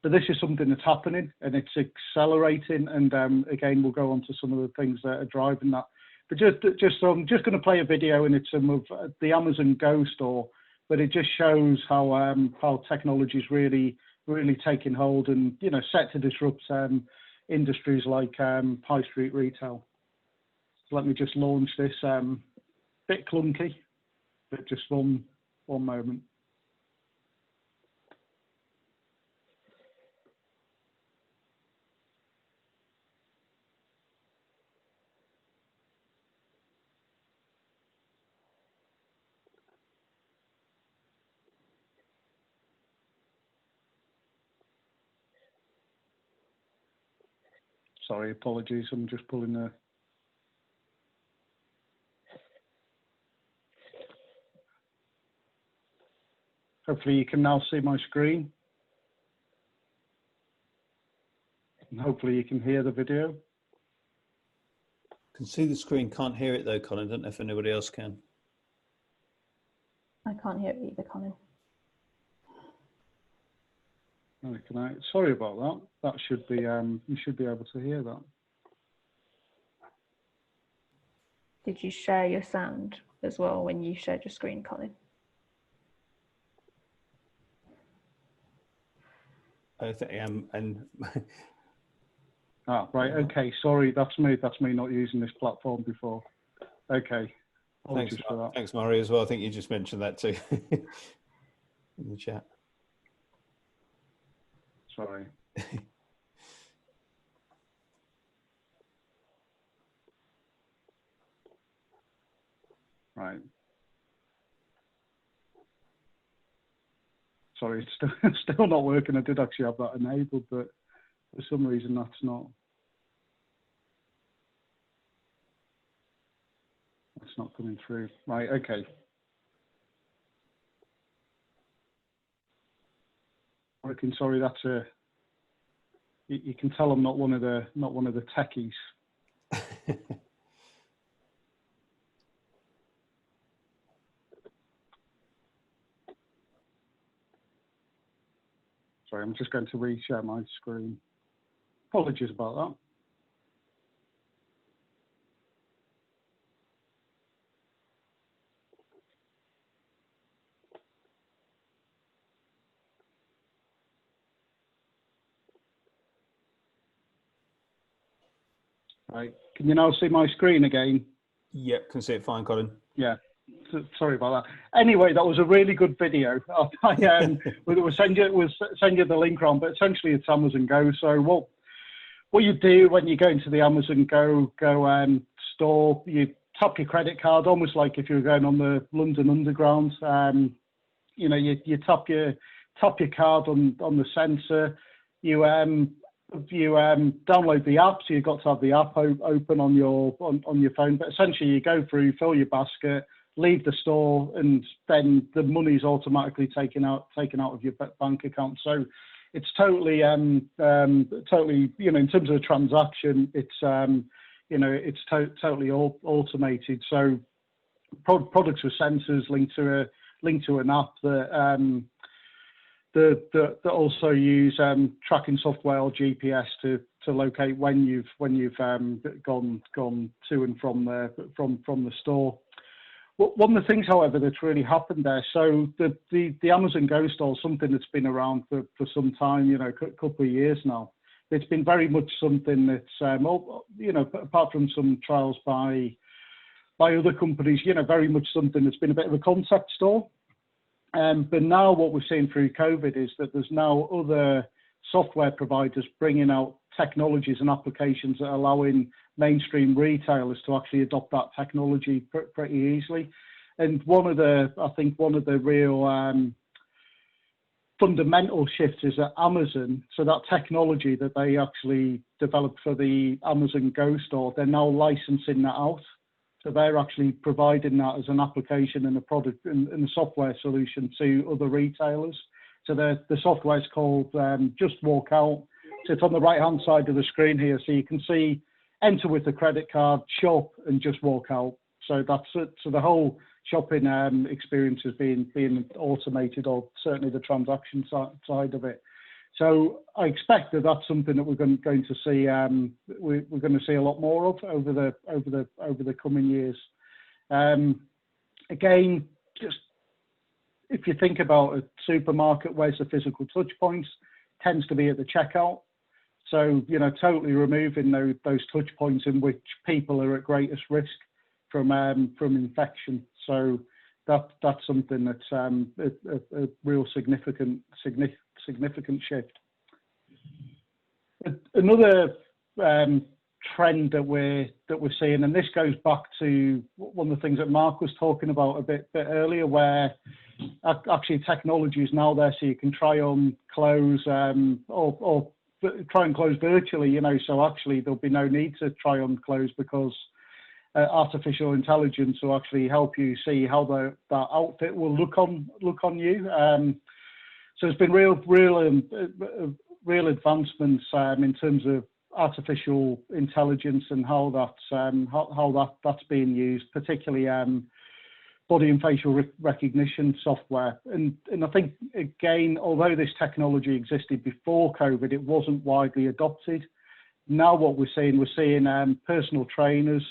but this is something that's happening and it's accelerating. And again, we'll go on to some of the things that are driving that. But I'm just going to play a video, and it's of the Amazon Go store, but it just shows how technology is really taking hold and, you know, set to disrupt industries like high street retail. So let me just launch this. Bit clunky, but just one moment. Sorry, apologies. I'm just pulling the. Hopefully you can now see my screen. And hopefully you can hear the video. Can see the screen, can't hear it though, Colin. I don't know if anybody else can. I can't hear it either, Colin. Sorry about that. That should be, you should be able to hear that. Did you share your sound as well when you shared your screen, Colin? I think and right. Okay. Sorry, that's me not using this platform before. Okay. Thanks for that. Thanks, Murray, as well. I think you just mentioned that too in the chat. Sorry. Right. Sorry, it's still not working. I did actually have that enabled, but For some reason, that's not coming through. Right, okay. I reckon, sorry, that's a. You can tell I'm not one of the techies. Sorry, I'm just going to reshare my screen. Apologies about that. Right, can you now see my screen again? Yep, can see it fine, Colin. Yeah, sorry about that. Anyway, that was a really good video. We'll send you the link on, but essentially it's Amazon Go. So what you do when you go into the Amazon Go store, you tap your credit card, almost like if you were going on the London Underground. You know, you tap your card on the sensor. You download the app, so you've got to have the app open on your phone. But essentially, you go through, fill your basket, leave the store, and then the money's automatically taken out of your bank account. So it's totally, totally, you know, in terms of the transaction, it's you know, it's totally automated. So products with sensors linked to an app that also use tracking software or GPS to locate when you've gone to and from the store. One of the things, however, that's really happened there. So the Amazon Go store is something that's been around for some time, you know, a couple of years now. It's been very much something that's, you know, apart from some trials by other companies, you know, very much something that's been a bit of a concept store. But now what we're seeing through COVID is that there's now other software providers bringing out technologies and applications that are allowing mainstream retailers to actually adopt that technology pretty easily. And I think one of the real fundamental shifts is that Amazon, so that technology that they actually developed for the Amazon Go store, they're now licensing that out. So they're actually providing that as an application and a product and a software solution to other retailers. So the software is called Just Walk Out. So it's on the right-hand side of the screen here. So you can see enter with the credit card, shop, and just walk out. So that's it. So the whole shopping experience is being automated, or certainly the transaction side of it. So I expect that that's something that we're going to see. We're going to see a lot more of over the coming years. Again, just if you think about a supermarket, where's the physical touch points? Tends to be at the checkout. So, you know, totally removing those touch points in which people are at greatest risk from infection. So that's something that's a real significant shift. Another trend that we're seeing, and this goes back to one of the things that Mark was talking about a bit earlier, where actually technology is now there, so you can try on clothes or try on clothes virtually. You know, so actually there'll be no need to try on clothes because artificial intelligence will actually help you see how that outfit will look on you. So there's been real advancements in terms of artificial intelligence and how that's being used, particularly body and facial recognition software. And I think, again, although this technology existed before COVID, it wasn't widely adopted. Now what we're seeing personal trainers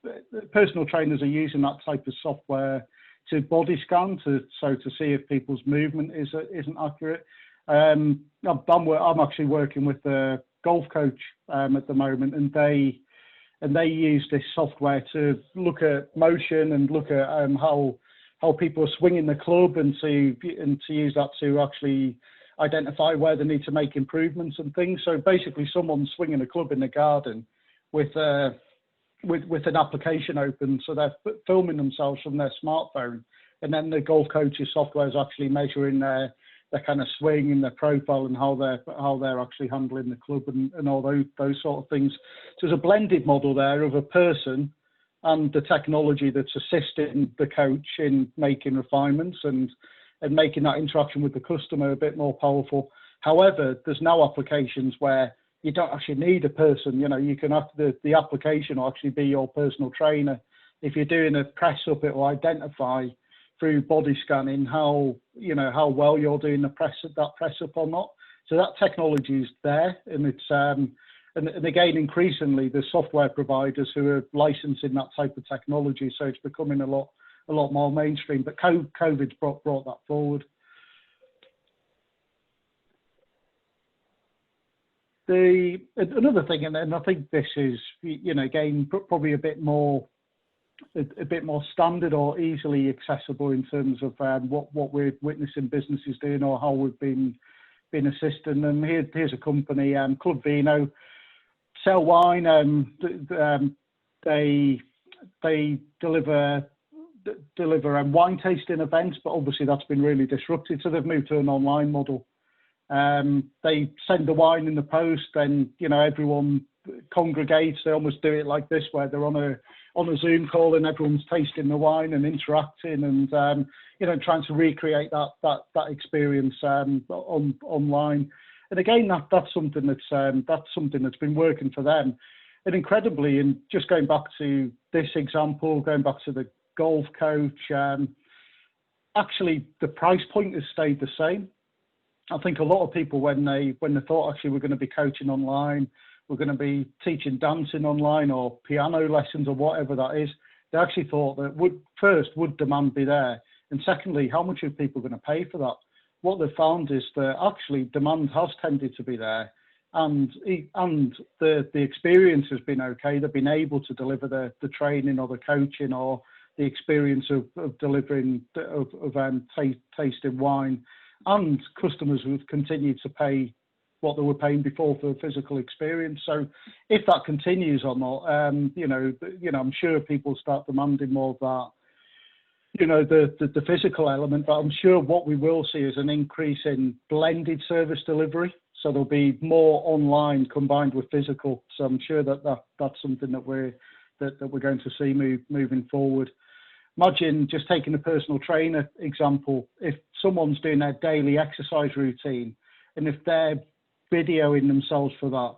are using that type of software to body scan to see if people's movement isn't accurate. I'm actually working with a golf coach at the moment, and they use this software to look at motion and look at how people are swinging the club, and to use that to actually identify where they need to make improvements and things. So basically, someone's swinging a club in the garden with an application open, so they're filming themselves from their smartphone, and then the golf coach's software is actually measuring kind of swing and their profile and how they're actually handling the club and all those sort of things. So there's a blended model there of a person and the technology that's assisting the coach in making refinements and making that interaction with the customer a bit more powerful. However, there's now applications where you don't actually need a person. You know, you can have the application will actually be your personal trainer. If you're doing a press up, it will identify through body scanning how well you're doing that press up or not. So that technology is there, and it's and again, increasingly, there's software providers who are licensing that type of technology. So it's becoming a lot more mainstream. But COVID's brought that forward. Another thing, and I think this is, again, probably a bit more standard or easily accessible in terms of what we're witnessing businesses doing or how we've been assisting them. Here's a company, Club Vino, sell wine. They deliver wine tasting events, but obviously that's been really disrupted. So they've moved to an online model. They send the wine in the post, then everyone congregates. They almost do it like this, where they're on a Zoom call and everyone's tasting the wine and interacting and trying to recreate that experience online. And again, that's something that's been working for them. And incredibly, and just going back to this example, going back to the golf coach, actually the price point has stayed the same. I think a lot of people, when they thought actually we're going to be coaching online, we're going to be teaching dancing online or piano lessons or whatever that is, they actually thought that would demand be there? And secondly, how much are people going to pay for that? What they've found is that actually demand has tended to be there, and the experience has been okay. They've been able to deliver the training or the coaching or the experience of delivering tasting wine, and customers have continued to pay what they were paying before for the physical experience. So if that continues or not, I'm sure people start demanding more of that. The physical element, but I'm sure what we will see is an increase in blended service delivery. So there'll be more online combined with physical. So I'm sure that's something that we're going to see moving forward. Imagine just taking a personal trainer example. If someone's doing their daily exercise routine, and if they're videoing themselves for that,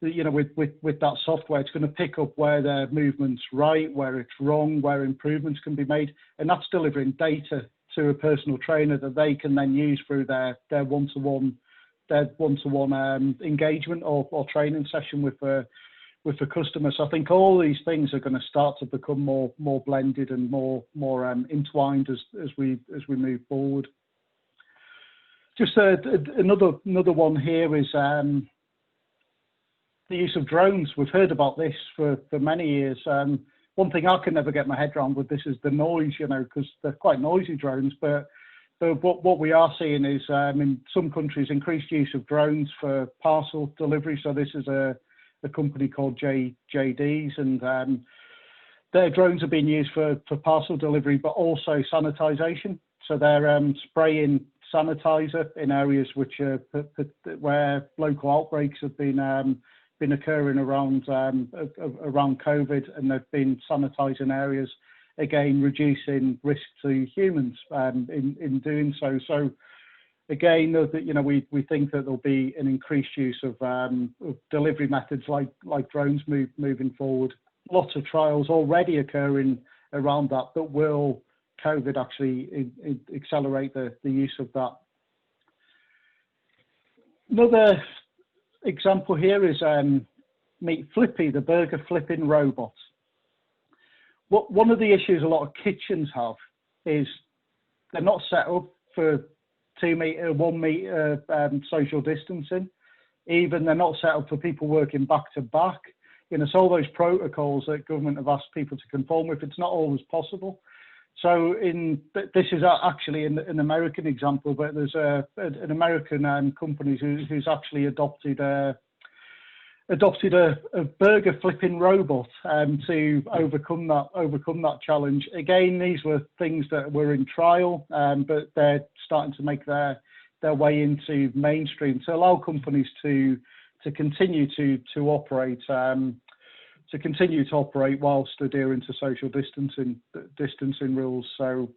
with that software, it's going to pick up where their movement's right, where it's wrong, where improvements can be made, and that's delivering data to a personal trainer that they can then use through their one-to-one engagement or training session with the customer. So I think all these things are going to start to become more blended and more entwined as we move forward. Just another one here is the use of drones. We've heard about this for many years. One thing I can never get my head around with this is the noise, because they're quite noisy drones. But what we are seeing is in some countries increased use of drones for parcel delivery. So this is a company called JD's, and their drones are being used for parcel delivery, but also sanitization. So they're spraying sanitizer in areas where local outbreaks have been occurring around COVID, and they've been sanitizing areas, again reducing risk to humans in doing so. So again, we think that there'll be an increased use of delivery methods like drones moving forward. Lots of trials already occurring around that, but will COVID actually accelerate the use of that? Another example here is meet Flippy, the burger flipping robot. One of the issues a lot of kitchens have is they're not set up for 2 metre, 1 metre social distancing. Even they're not set up for people working back to back. So all those protocols that government have asked people to conform with, it's not always possible. So this is actually an American example, but there's an American company who's actually adopted a burger flipping robot to overcome that challenge. Again, these were things that were in trial, but they're starting to make their their way into mainstream to allow companies to continue to operate whilst adhering to social distancing rules. So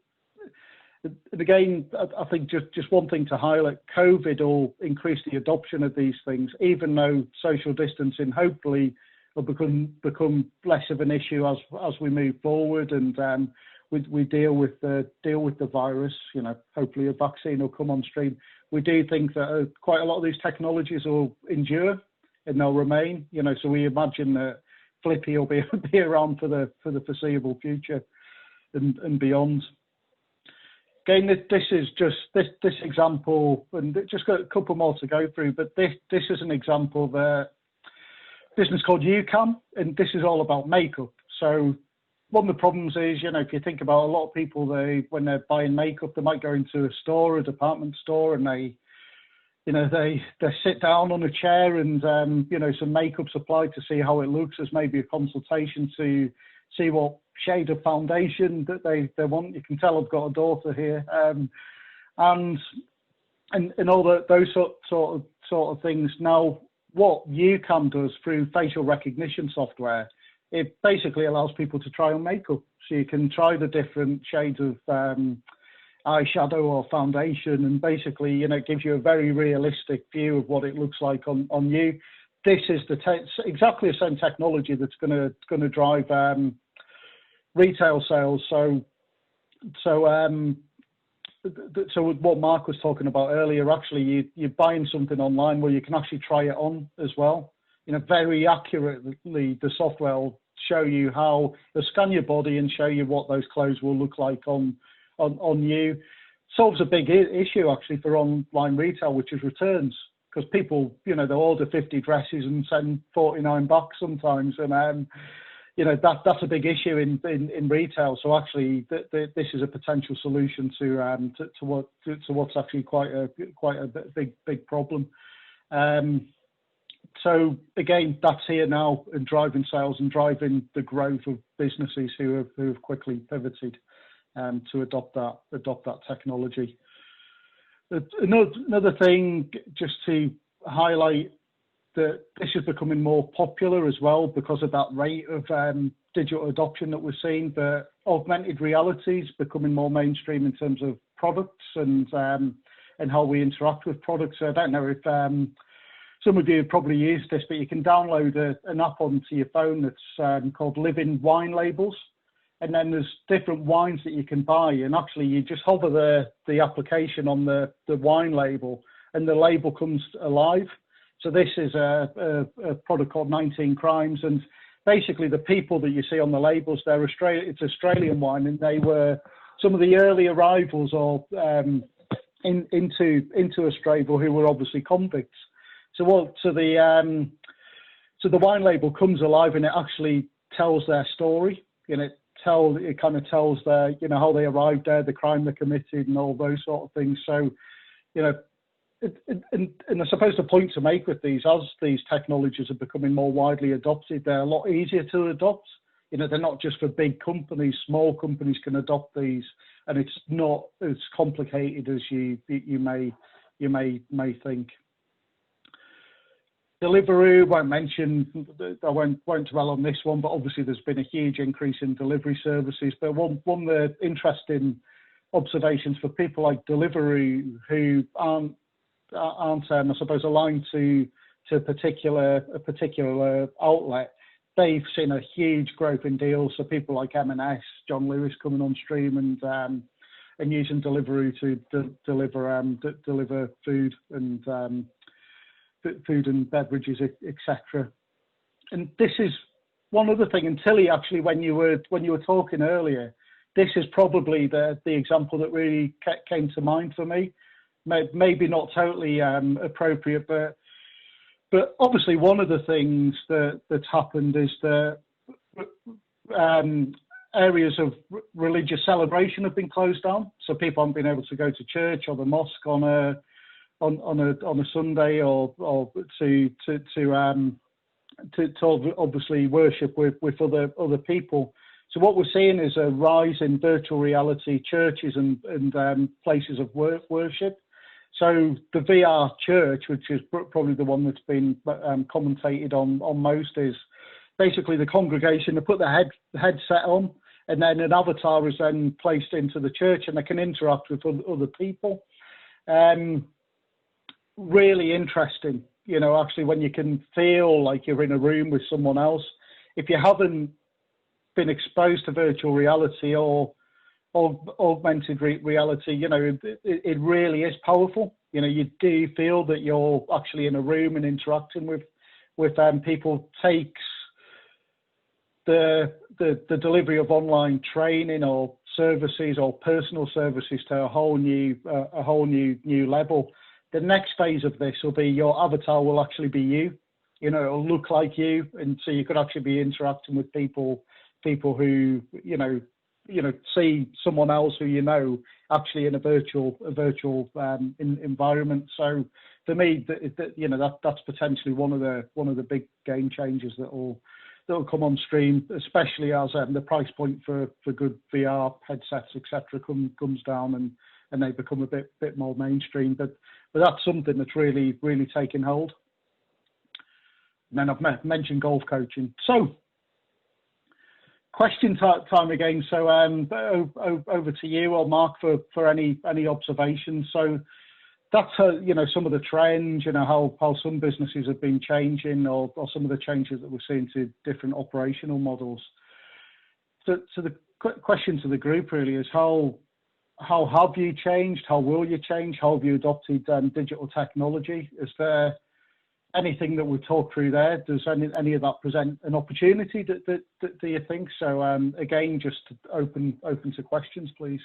again, I think just one thing to highlight: COVID will increase the adoption of these things, even though social distancing hopefully will become less of an issue as we move forward and we deal with the virus. You know, hopefully a vaccine will come on stream. We do think that quite a lot of these technologies will endure and they'll remain. You know, so we imagine that Flippy will be around for the foreseeable future and beyond. Again, this is just this example, and just got a couple more to go through. But this is an example of a business called UCAM, and this is all about makeup. So one of the problems is, you know, if you think about a lot of people, when they're buying makeup, they might go into a store, a department store, and they sit down on a chair and some makeup's applied to see how it looks, as maybe a consultation to see what shade of foundation that they want. You can tell I've got a daughter here, and all those sort of things. Now, what UCAM does through facial recognition software, it basically allows people to try on makeup. So you can try the different shades of eyeshadow or foundation, and basically, you know, it gives you a very realistic view of what it looks like on you. This is exactly the same technology that's going to drive retail sales. So what Mark was talking about earlier, actually, you're buying something online where you can actually try it on as well. You know, very accurately, the software will show you how to scan your body and show you what those clothes will look like on you. Solves a big issue actually for online retail, which is returns, because people, you know, they'll order 50 dresses and send 49 back sometimes, and you know, that's a big issue in retail. So actually, this is a potential solution to what's actually quite a big problem. So again, that's here now and driving sales and driving the growth of businesses who have quickly pivoted to adopt that technology. Another thing, just to highlight, that this is becoming more popular as well because of that rate of digital adoption that we're seeing. But augmented reality is becoming more mainstream in terms of products and how we interact with products. So I don't know if some of you have probably used this, but you can download an app onto your phone that's called Living Wine Labels. And then there's different wines that you can buy. And actually, you just hover the application on the wine label, and the label comes alive. So this is a product called 19 Crimes. And basically, the people that you see on the labels, it's Australian wine, and they were some of the early arrivals or into Australia who were obviously convicts. So the wine label comes alive, and it actually tells their story. You know, it kind of tells their, you know, how they arrived there, the crime they committed, and all those sort of things. So, you know, and I suppose the point to make with these, as these technologies are becoming more widely adopted, they're a lot easier to adopt. You know, they're not just for big companies. Small companies can adopt these, and it's not as complicated as you may think. Deliveroo, I won't dwell on this one, but obviously there's been a huge increase in delivery services. But one of the interesting observations for people like Deliveroo who aren't I suppose aligned to a particular outlet, they've seen a huge growth in deals. So people like M&S, John Lewis coming on stream and using Deliveroo to deliver food and beverages, etc. And this is one other thing. And Tilly, actually, when you were talking earlier, this is probably the example that really came to mind for me. Maybe not totally appropriate, but obviously one of the things that's happened is that areas of religious celebration have been closed down, so people haven't been able to go to church or the mosque on a Sunday or to obviously worship with other people. So what we're seeing is a rise in virtual reality churches and places of worship. So the VR church, which is probably the one that's been commentated on most, is basically the congregation. They put the headset on, and then an avatar is then placed into the church, and they can interact with other people. Really interesting, you know, actually, when you can feel like you're in a room with someone else. If you haven't been exposed to virtual reality or augmented reality, you know, it really is powerful. You know, you do feel that you're actually in a room and interacting with people. Takes the delivery of online training or services or personal services to a whole new level. The next phase of this will be your avatar will actually be you. You know, it'll look like you, and so you could actually be interacting with people who you know see someone else who you know actually in a virtual environment. So for me, you know, that's potentially one of the big game changers that'll come on stream, especially as the price point for good VR headsets, etc., comes down and they become a bit more mainstream. But that's something that's really taken hold. And then I've mentioned golf coaching. So question time again. So over to you or Mark for any observations. So that's you know, some of the trends, you know, how some businesses have been changing, or some of the changes that we're seeing to different operational models. So the question to the group really is how have you changed? How will you change? How have you adopted digital technology? Is there anything that we talk through there? Does any of that present an opportunity? Do you think so? Again, just open to questions, please.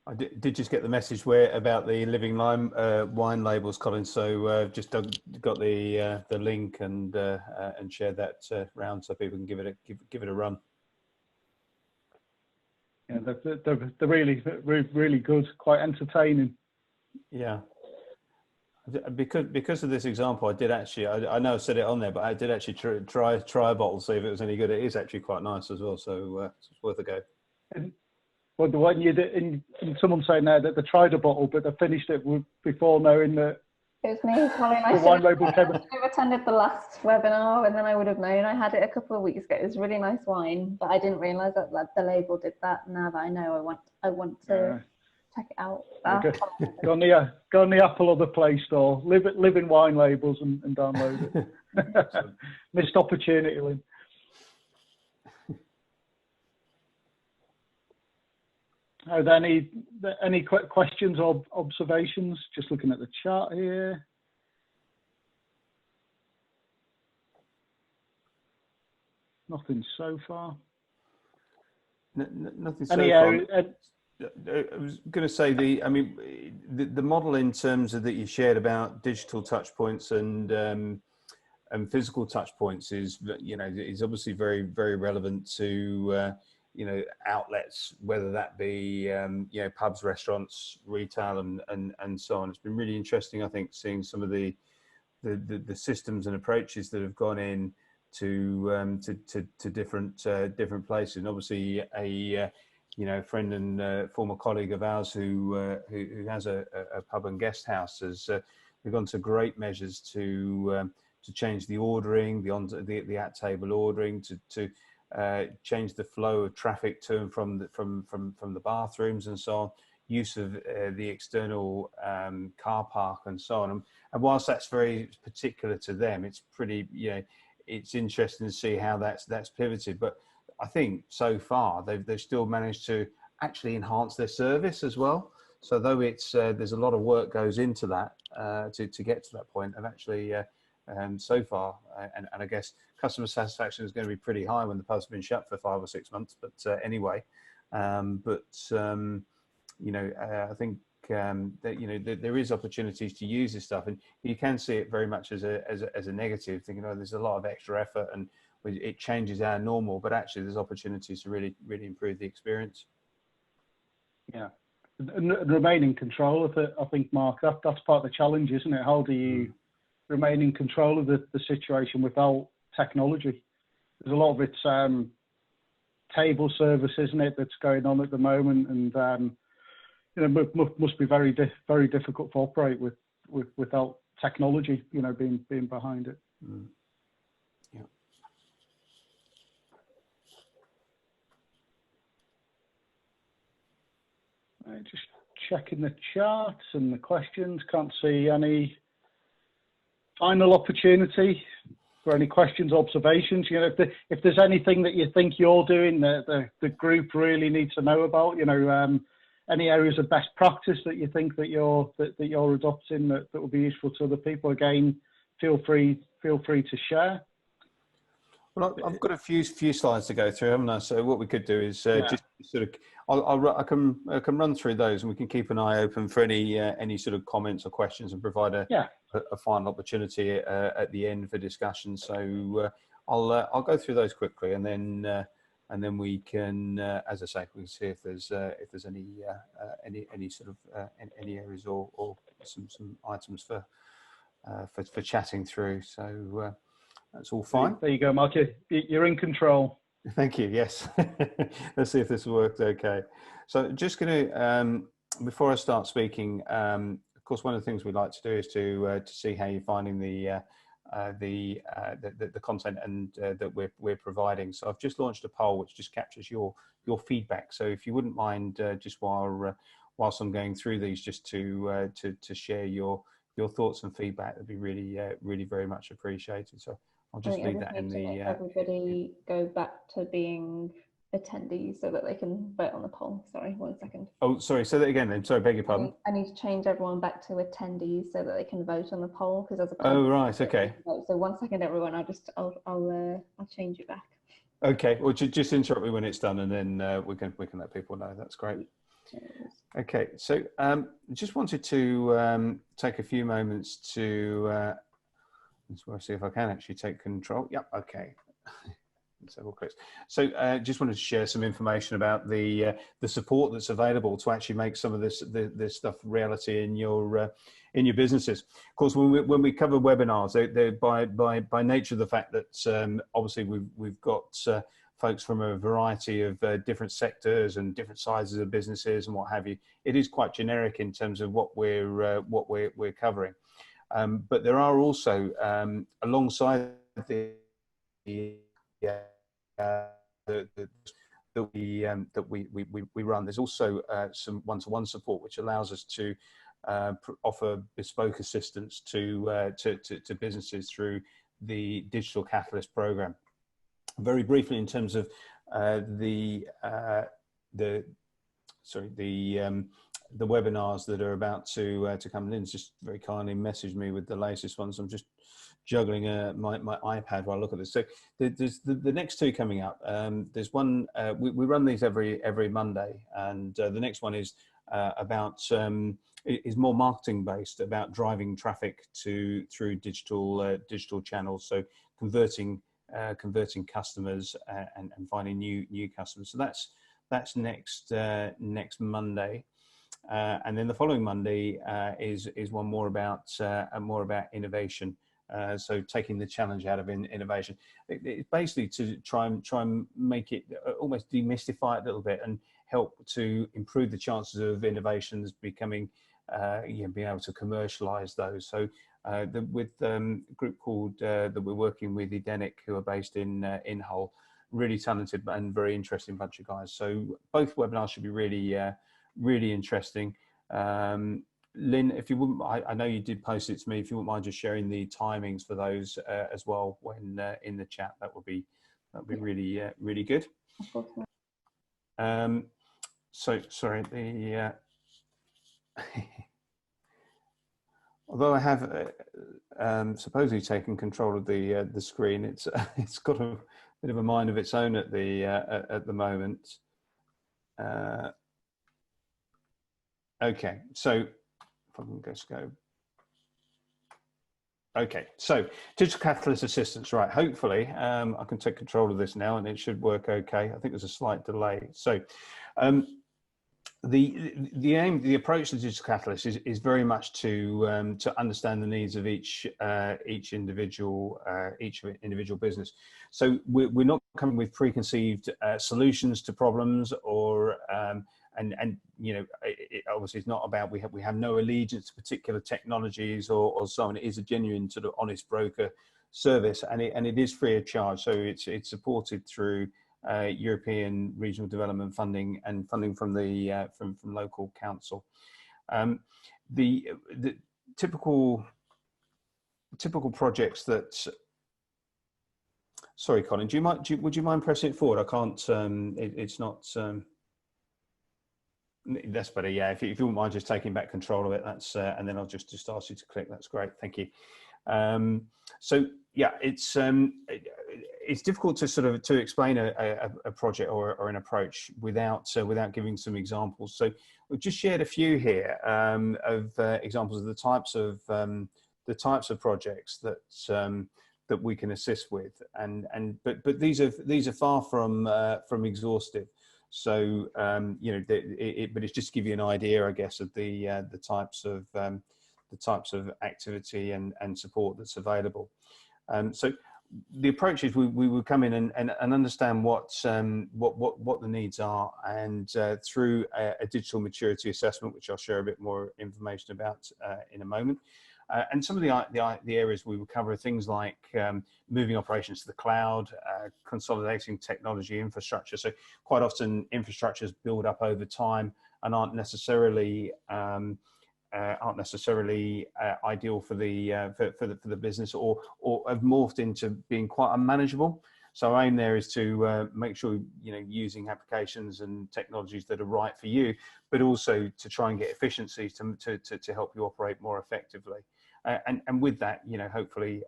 I did just get the message about the living wine labels, Colin. So just got the link and shared that round so people can give it a run. Yeah, they're really good, quite entertaining. Yeah, because of this example, I did actually. I know I said it on there, but I did actually try a bottle, see if it was any good. It is actually quite nice as well, so it's worth a go. Well, the one you did, and someone saying there that they tried a bottle, but they finished it before knowing that. It was me, Colin. I should have attended the last webinar, and then I would have known. I had it a couple of weeks ago. It was really nice wine, but I didn't realise that the label did that. Now that I know, I want to check it out. Go on the Apple or the Play Store. Live in wine labels and download it. Missed opportunity, Lynn. Are there any questions or observations? Just looking at the chart here. Nothing so far. Nothing so far. I was going to say the model in terms of that you shared about digital touch points and physical touch points is, you know, is obviously very, very relevant to you know, outlets, whether that be you know, pubs, restaurants, retail, and so on. It's been really interesting, I think, seeing some of the systems and approaches that have gone in to different places. And obviously, you know, friend and former colleague of ours who has a pub and guest house has we've gone to great measures to change the ordering, the at table ordering, to change the flow of traffic to and from the bathrooms and so on, use of the external car park and so on. And whilst that's very particular to them, it's pretty, you know, it's interesting to see how that's pivoted. But I think so far they've still managed to actually enhance their service as well. So though it's there's a lot of work goes into that to get to that point of actually so far, and I guess customer satisfaction is going to be pretty high when the pub's been shut for 5 or 6 months. But anyway, you know, I think that, you know, there is opportunities to use this stuff, and you can see it very much as a negative, thinking, oh, there's a lot of extra effort and it changes our normal, but actually there's opportunities to really improve the experience. Yeah, and remain in control of it. I think, Mark, that's part of the challenge, isn't it? How do you remain in control of the situation without technology? There's a lot of it's table service, isn't it, that's going on at the moment, and you know, must be very difficult to operate without technology, you know, being behind it. Mm. Yeah. Just checking the charts and the questions. Can't see any. Final opportunity for any questions, observations. You know, if there's anything that you think you're doing that the group really needs to know about, you know, any areas of best practice that you think that you're adopting that will be useful to other people. Again, feel free to share. Well, I've got a few slides to go through, haven't I? So what we could do is just sort of, I can run through those, and we can keep an eye open for any sort of comments or questions, and provide a final opportunity at the end for discussion. So I'll go through those quickly, and then we can, as I say, we can see if there's any sort of any areas or some items for chatting through. So. That's all fine. There you go, Mark. You're in control. Thank you. Yes. Let's see if this works okay. So just going to, before I start speaking, of course, one of the things we'd like to do is to see how you're finding the content and that we're providing. So I've just launched a poll which just captures your feedback. So if you wouldn't mind, just whilst I'm going through these, just to share your thoughts and feedback, that'd be really very much appreciated. So I'll just leave that in the. Everybody go back to being attendees so that they can vote on the poll. Sorry, 1 second. Oh, sorry. Say that again then. Sorry, beg your pardon. I need to change everyone back to attendees so that they can vote on the poll, because as a oh right, okay. So 1 second, everyone. I'll change it back. Okay. Well, just interrupt me when it's done, and then we can let people know. That's great. Okay. So just wanted to take a few moments to. Let's see if I can actually take control. Yep. Okay. Several clicks. So just wanted to share some information about the support that's available to actually make some of this stuff reality in your businesses. Of course, when we cover webinars, they're by nature of the fact that obviously we've got folks from a variety of different sectors and different sizes of businesses and what have you. It is quite generic in terms of what we're covering. But there are also, alongside that we run, there's also some one-to-one support which allows us to offer bespoke assistance to businesses through the Digital Catalyst program. Very briefly, in terms of the webinars that are about to come in, just very kindly message me with the latest ones. I'm just juggling my iPad while I look at this. So there's the next two coming up. There's one, we run these every Monday, and the next one is about is more marketing based, about driving traffic through digital channels. So converting customers and finding new customers. So that's next Monday. And then the following Monday is one more about innovation. So taking the challenge out of innovation. It's basically to try and make it almost demystify it a little bit and help to improve the chances of innovations becoming, being able to commercialize those. So with a group called that we're working with, Edenic, who are based in Hull, really talented and very interesting bunch of guys. So both webinars should be really interesting. Lynn, if you wouldn't, I know you did post it to me. If you wouldn't mind just sharing the timings for those as well when in the chat, that would be really good. So sorry, the although I have supposedly taken control of the screen, it's got a bit of a mind of its own at the moment. Okay, so if I can just go. Okay, so Digital Catalyst Assistance, right? Hopefully, I can take control of this now, and it should work okay. I think there's a slight delay. So, the approach to Digital Catalyst is very much to understand the needs of each individual business. So we're not coming with preconceived solutions to problems, or and you know, obviously it's not about we have no allegiance to particular technologies or so on. It is a genuine sort of honest broker service, and it is free of charge. So it's supported through European regional development funding and funding from the from local council. The typical projects that. Sorry, Colin. Would you mind pressing it forward? I can't. It's not. That's better. Yeah. If you wouldn't mind just taking back control of it, that's and then I'll just ask you to click. That's great. Thank you. So yeah, it's difficult to sort of explain a project or an approach without giving some examples. So we've just shared a few here of examples of the types of projects that we can assist with, but these are far from exhaustive. So you know, but it's just to give you an idea, I guess, of the types of activity and support that's available. So the approach is we would come in and understand what the needs are, and through a digital maturity assessment, which I'll share a bit more information about in a moment. And some of the areas we will cover are things like moving operations to the cloud, consolidating technology infrastructure. So quite often infrastructures build up over time and aren't necessarily ideal for the business, or have morphed into being quite unmanageable. So our aim there is to make sure, you know, using applications and technologies that are right for you, but also to try and get efficiencies to help you operate more effectively. And with that, you know, hopefully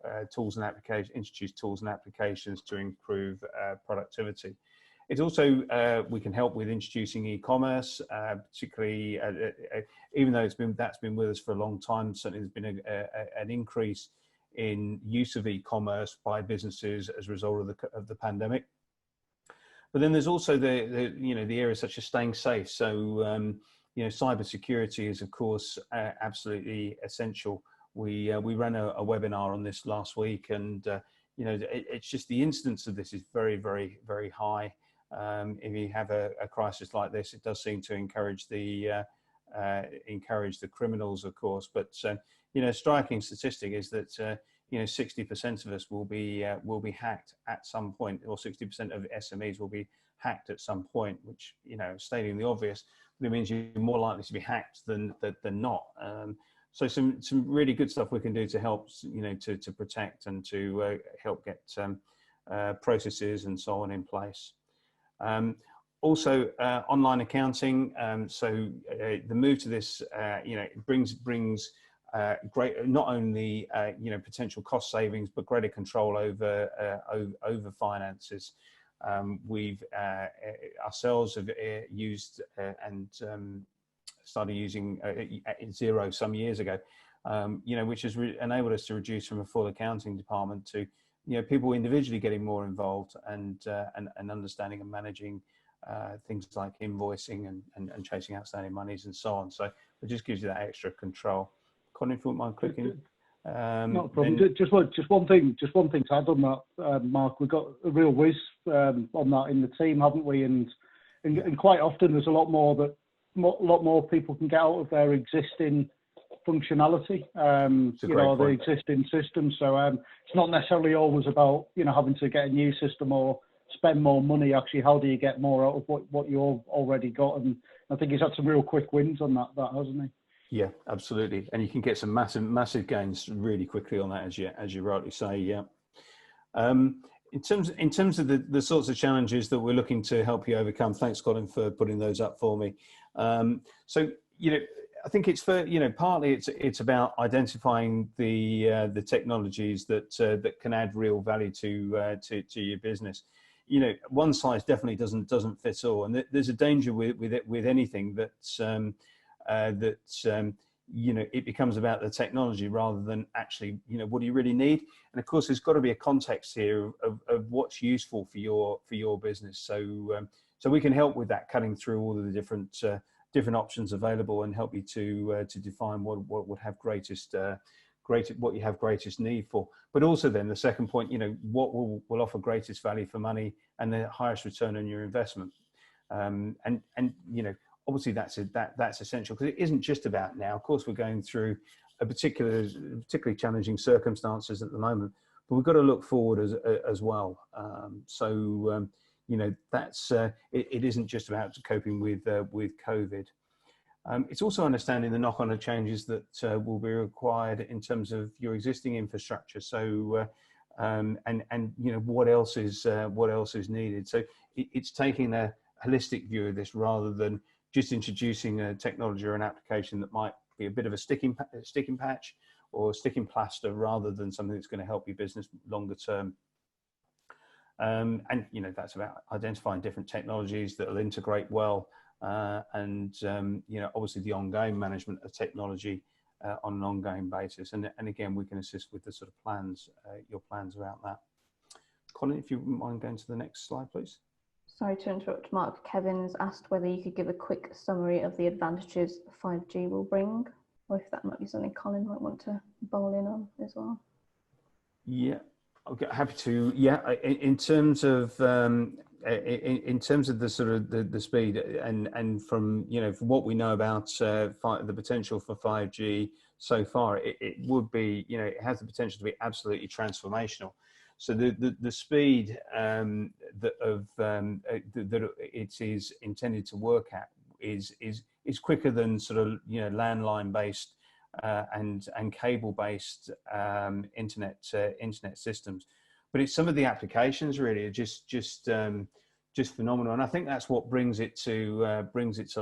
introduce tools and applications to improve productivity. It also, we can help with introducing e-commerce, particularly, even though that's been with us for a long time. Certainly there's been an increase in use of e-commerce by businesses as a result of the pandemic. But then there's also the areas such as staying safe. So, you know, cybersecurity is, of course, absolutely essential. We ran a webinar on this last week, and you know, it's just the incidence of this is very, very, very high. If you have a crisis like this, it does seem to encourage the criminals, of course. But you know, striking statistic is that you know, 60% of us will be hacked at some point, or 60% of SMEs will be hacked at some point. Which, you know, stating the obvious, but it means you're more likely to be hacked than not. So some really good stuff we can do to help, you know, to protect and to help get processes and so on in place. Also, online accounting. So the move to this, you know, brings great, not only you know, potential cost savings, but greater control over finances. We've ourselves have used and started using Xero some years ago, you know, which has enabled us to reduce from a full accounting department to, you know, people individually getting more involved and understanding and managing things like invoicing and chasing outstanding monies and so on. So it just gives you that extra control. Colin, if you wouldn't mind clicking. Not a problem. Just one thing to add on that, Mark. We've got a real whiz on that in the team, haven't we? And quite often there's a lot more people can get out of their existing functionality, you know, the existing system. So it's not necessarily always about, you know, having to get a new system or spend more money. Actually, how do you get more out of what you've already got? And I think he's had some real quick wins on that, hasn't he? Yeah, absolutely. And you can get some massive gains really quickly on that, as you rightly say. Yeah. In terms of the sorts of challenges that we're looking to help you overcome, thanks, Colin, for putting those up for me. So, you know, I think it's for, you know, partly it's about identifying the technologies that can add real value to your business. You know, one size definitely doesn't fit all, and there's a danger with anything that you know, it becomes about the technology rather than actually, you know, what do you really need? And of course, there's got to be a context here of what's useful for your business. So we can help with that, cutting through all of the different different options available and help you to define what would have greatest what you have greatest need for. But also then the second point, what will offer greatest value for money and the highest return on your investment. And obviously that's essential, because it isn't just about now. Of course, we're going through a particularly challenging circumstances at the moment, but we've got to look forward as well. That's it isn't just about coping with COVID. It's also understanding the knock-on changes that will be required in terms of your existing infrastructure. So, what else is needed. So it's taking a holistic view of this rather than just introducing a technology or an application that might be a bit of a sticking patch or sticking plaster, rather than something that's going to help your business longer term. That's about identifying different technologies that will integrate well, obviously the ongoing management of technology on an ongoing basis. And again, we can assist with the sort of plans, your plans about that. Colin, if you wouldn't mind going to the next slide, please. Sorry to interrupt, Mark. Kevin's asked whether you could give a quick summary of the advantages 5G will bring, or if that might be something Colin might want to bowl in on as well. Yeah, okay, happy to. Yeah, in terms of the sort of the speed and from from what we know about the potential for 5G so far, it would be it has the potential to be absolutely transformational. So the speed that it is intended to work at is quicker than sort of landline based and cable based internet systems. But it's some of the applications really are just phenomenal, and I think that's what brings it to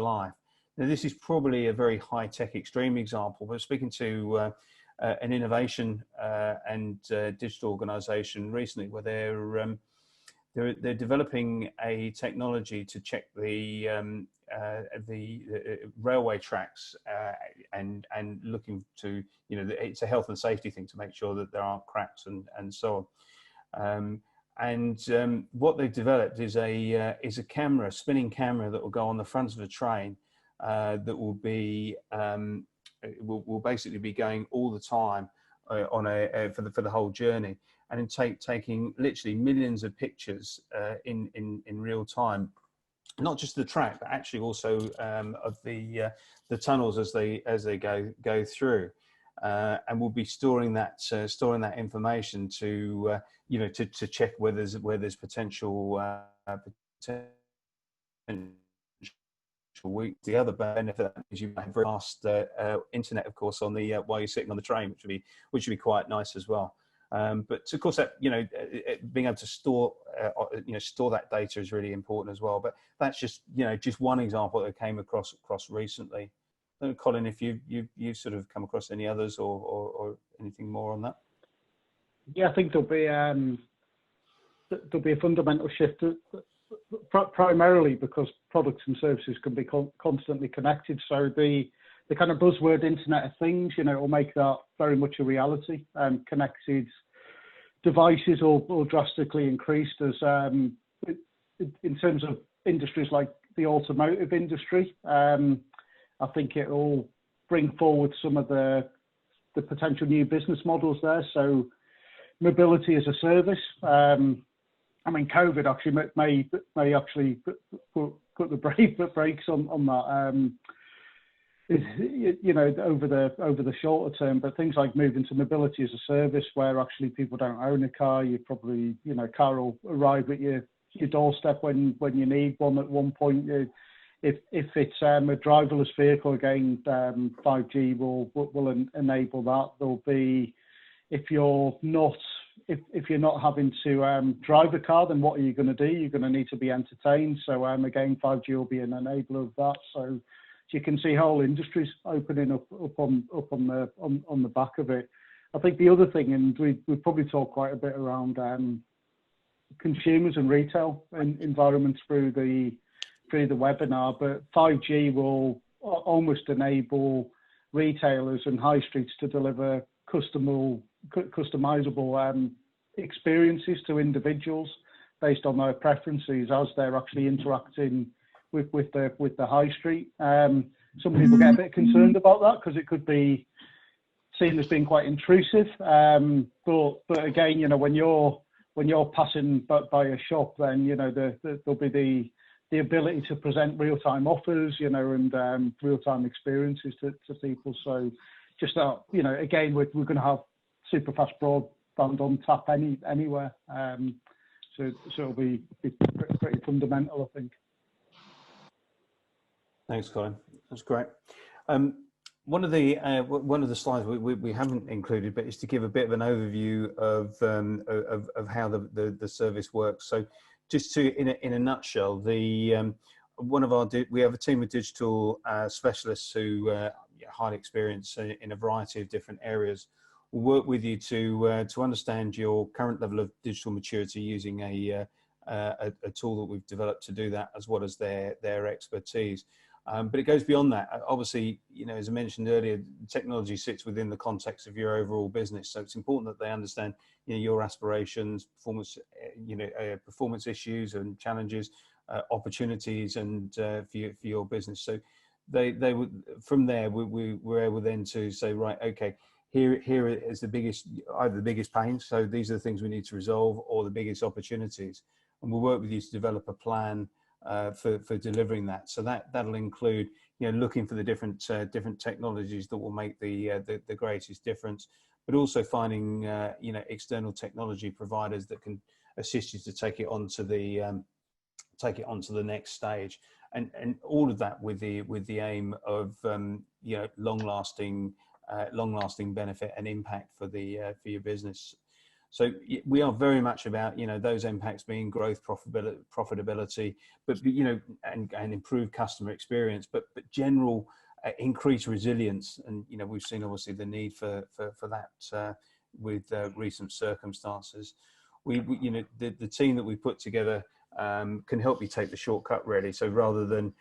life. Now, this is probably a very high tech extreme example, but speaking to an innovation and digital organization recently, where they're developing a technology to check the railway tracks and looking to it's a health and safety thing to make sure that there aren't cracks and so on. What they've developed is a spinning camera that will go on the front of a train that will be will basically be going all the time for the whole journey, and taking literally millions of pictures in real time, not just the track, but actually also of the tunnels as they go through, and we'll be storing that information to to check where there's potential week. The other benefit is you have very fast internet, of course, on the while you're sitting on the train, which would be quite nice as well. But of course, that being able to store that data is really important as well. But that's just one example that I came across recently. I don't know, Colin, if you sort of come across any others or anything more on that. Yeah, I think there'll be a fundamental shift, primarily because products and services can be constantly connected. So the kind of buzzword Internet of Things, will make that very much a reality. Connected devices will drastically increase as in terms of industries like the automotive industry. I think it will bring forward some of the potential new business models there. So mobility as a service. I mean, COVID actually may actually put the brakes on that. Over the shorter term, but things like moving to mobility as a service, where actually people don't own a car, you probably car will arrive at your doorstep when you need one at one point. If it's a driverless vehicle, again, 5G will enable that. There'll be, if you're not having to drive a car, then what are you going to do? You're going to need to be entertained. So again, 5G will be an enabler of that. So you can see whole industries opening up on the back of it. I think the other thing, and we probably talk quite a bit around consumers and retail environments through the webinar, but 5G will almost enable retailers and high streets to deliver customizable experiences to individuals based on their preferences as they're actually interacting with the high street. Some people get a bit concerned about that because it could be seen as being quite intrusive. But again, you know, when you're passing by a shop, then you know there'll be the ability to present real-time offers, you know, and real-time experiences to people. So just that, you know, again, we're going to have super fast broadband on tap anywhere. So it'll be pretty fundamental, I think. Thanks, Colin. That's great. One of the slides we haven't included, but is to give a bit of an overview of how the service works. So, just to in a nutshell, we have a team of digital specialists who are highly experienced in a variety of different areas. We'll work with you to understand your current level of digital maturity using a tool that we've developed to do that, as well as their expertise. But it goes beyond that. Obviously, you know, as I mentioned earlier, technology sits within the context of your overall business. So it's important that they understand, you know, your aspirations, performance, performance issues and challenges, opportunities, and for your business. So they would, from there, we were able then to say, right, okay, here is either the biggest pain. So these are the things we need to resolve, or the biggest opportunities, and we'll work with you to develop a plan for delivering that. So that'll include, you know, looking for the different technologies that will make the greatest difference, but also finding you know, external technology providers that can assist you to take it onto the next stage, and all of that with the aim of you know, long lasting benefit and impact for your business. So we are very much about, you know, those impacts being growth, profitability, but, you know, and improved customer experience, but general increased resilience. And, you know, we've seen obviously the need for that with recent circumstances. We you know, the team that we put together can help you take the shortcut, really. So rather than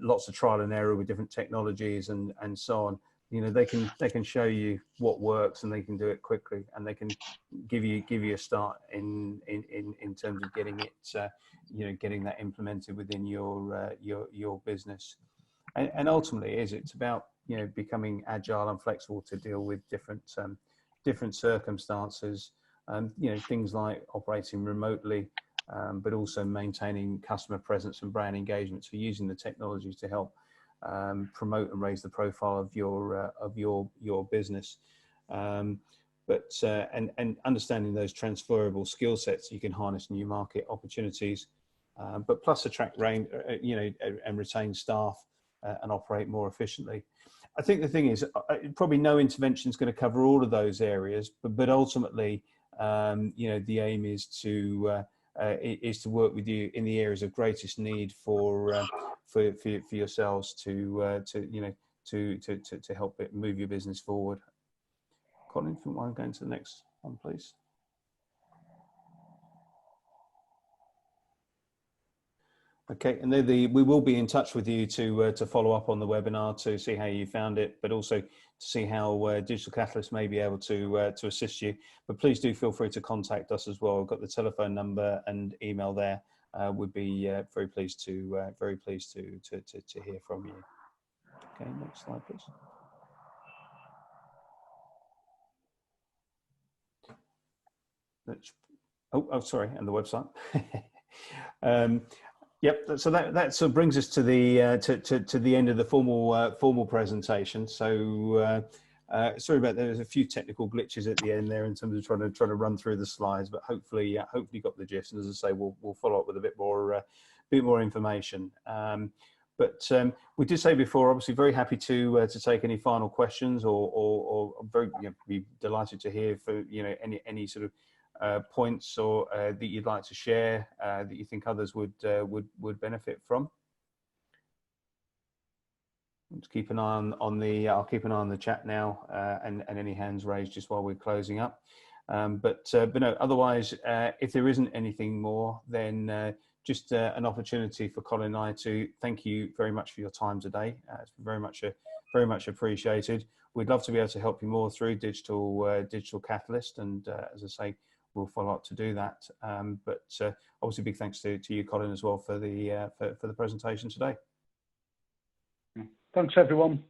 lots of trial and error with different technologies and so on, you know, they can show you what works, and they can do it quickly, and they can give you a start in terms of getting it, you know, getting that implemented within your business. And ultimately, it's about, you know, becoming agile and flexible to deal with different circumstances. You know, things like operating remotely, but also maintaining customer presence and brand engagement. So using the technology to help promote and raise the profile of your business, but understanding those transferable skill sets, you can harness new market opportunities, but plus attract you know, and retain staff and operate more efficiently. I think the thing is, probably no intervention is going to cover all of those areas, but ultimately, you know, the aim is to work with you in the areas of greatest need for yourselves to you know, to help it move your business forward. Colin, if you want to go into the next one, please. Okay, and we will be in touch with you to follow up on the webinar, to see how you found it, but also to see how Digital Catalyst may be able to assist you. But please do feel free to contact us as well. We've got the telephone number and email there. We'd be very pleased to hear from you. Okay, next slide, please. Oh, sorry, and the website. Yep. So that sort of brings us to the end of the formal presentation. So sorry about there's a few technical glitches at the end there in terms of trying to run through the slides, but hopefully you got the gist. And as I say, we'll follow up with a bit more information. But we did say before, obviously, very happy to take any final questions, or very, you know, be delighted to hear for, you know, any sort of points or that you'd like to share that you think others would benefit from. Let's keep an eye on the. I'll keep an eye on the chat now, and any hands raised just while we're closing up. But no. Otherwise, if there isn't anything more, then just an opportunity for Colin and I to thank you very much for your time today. It's very much appreciated. We'd love to be able to help you more through Digital Catalyst, and as I say, we'll follow up to do that. But obviously, big thanks to you, Colin, as well for the presentation today. Thanks, everyone.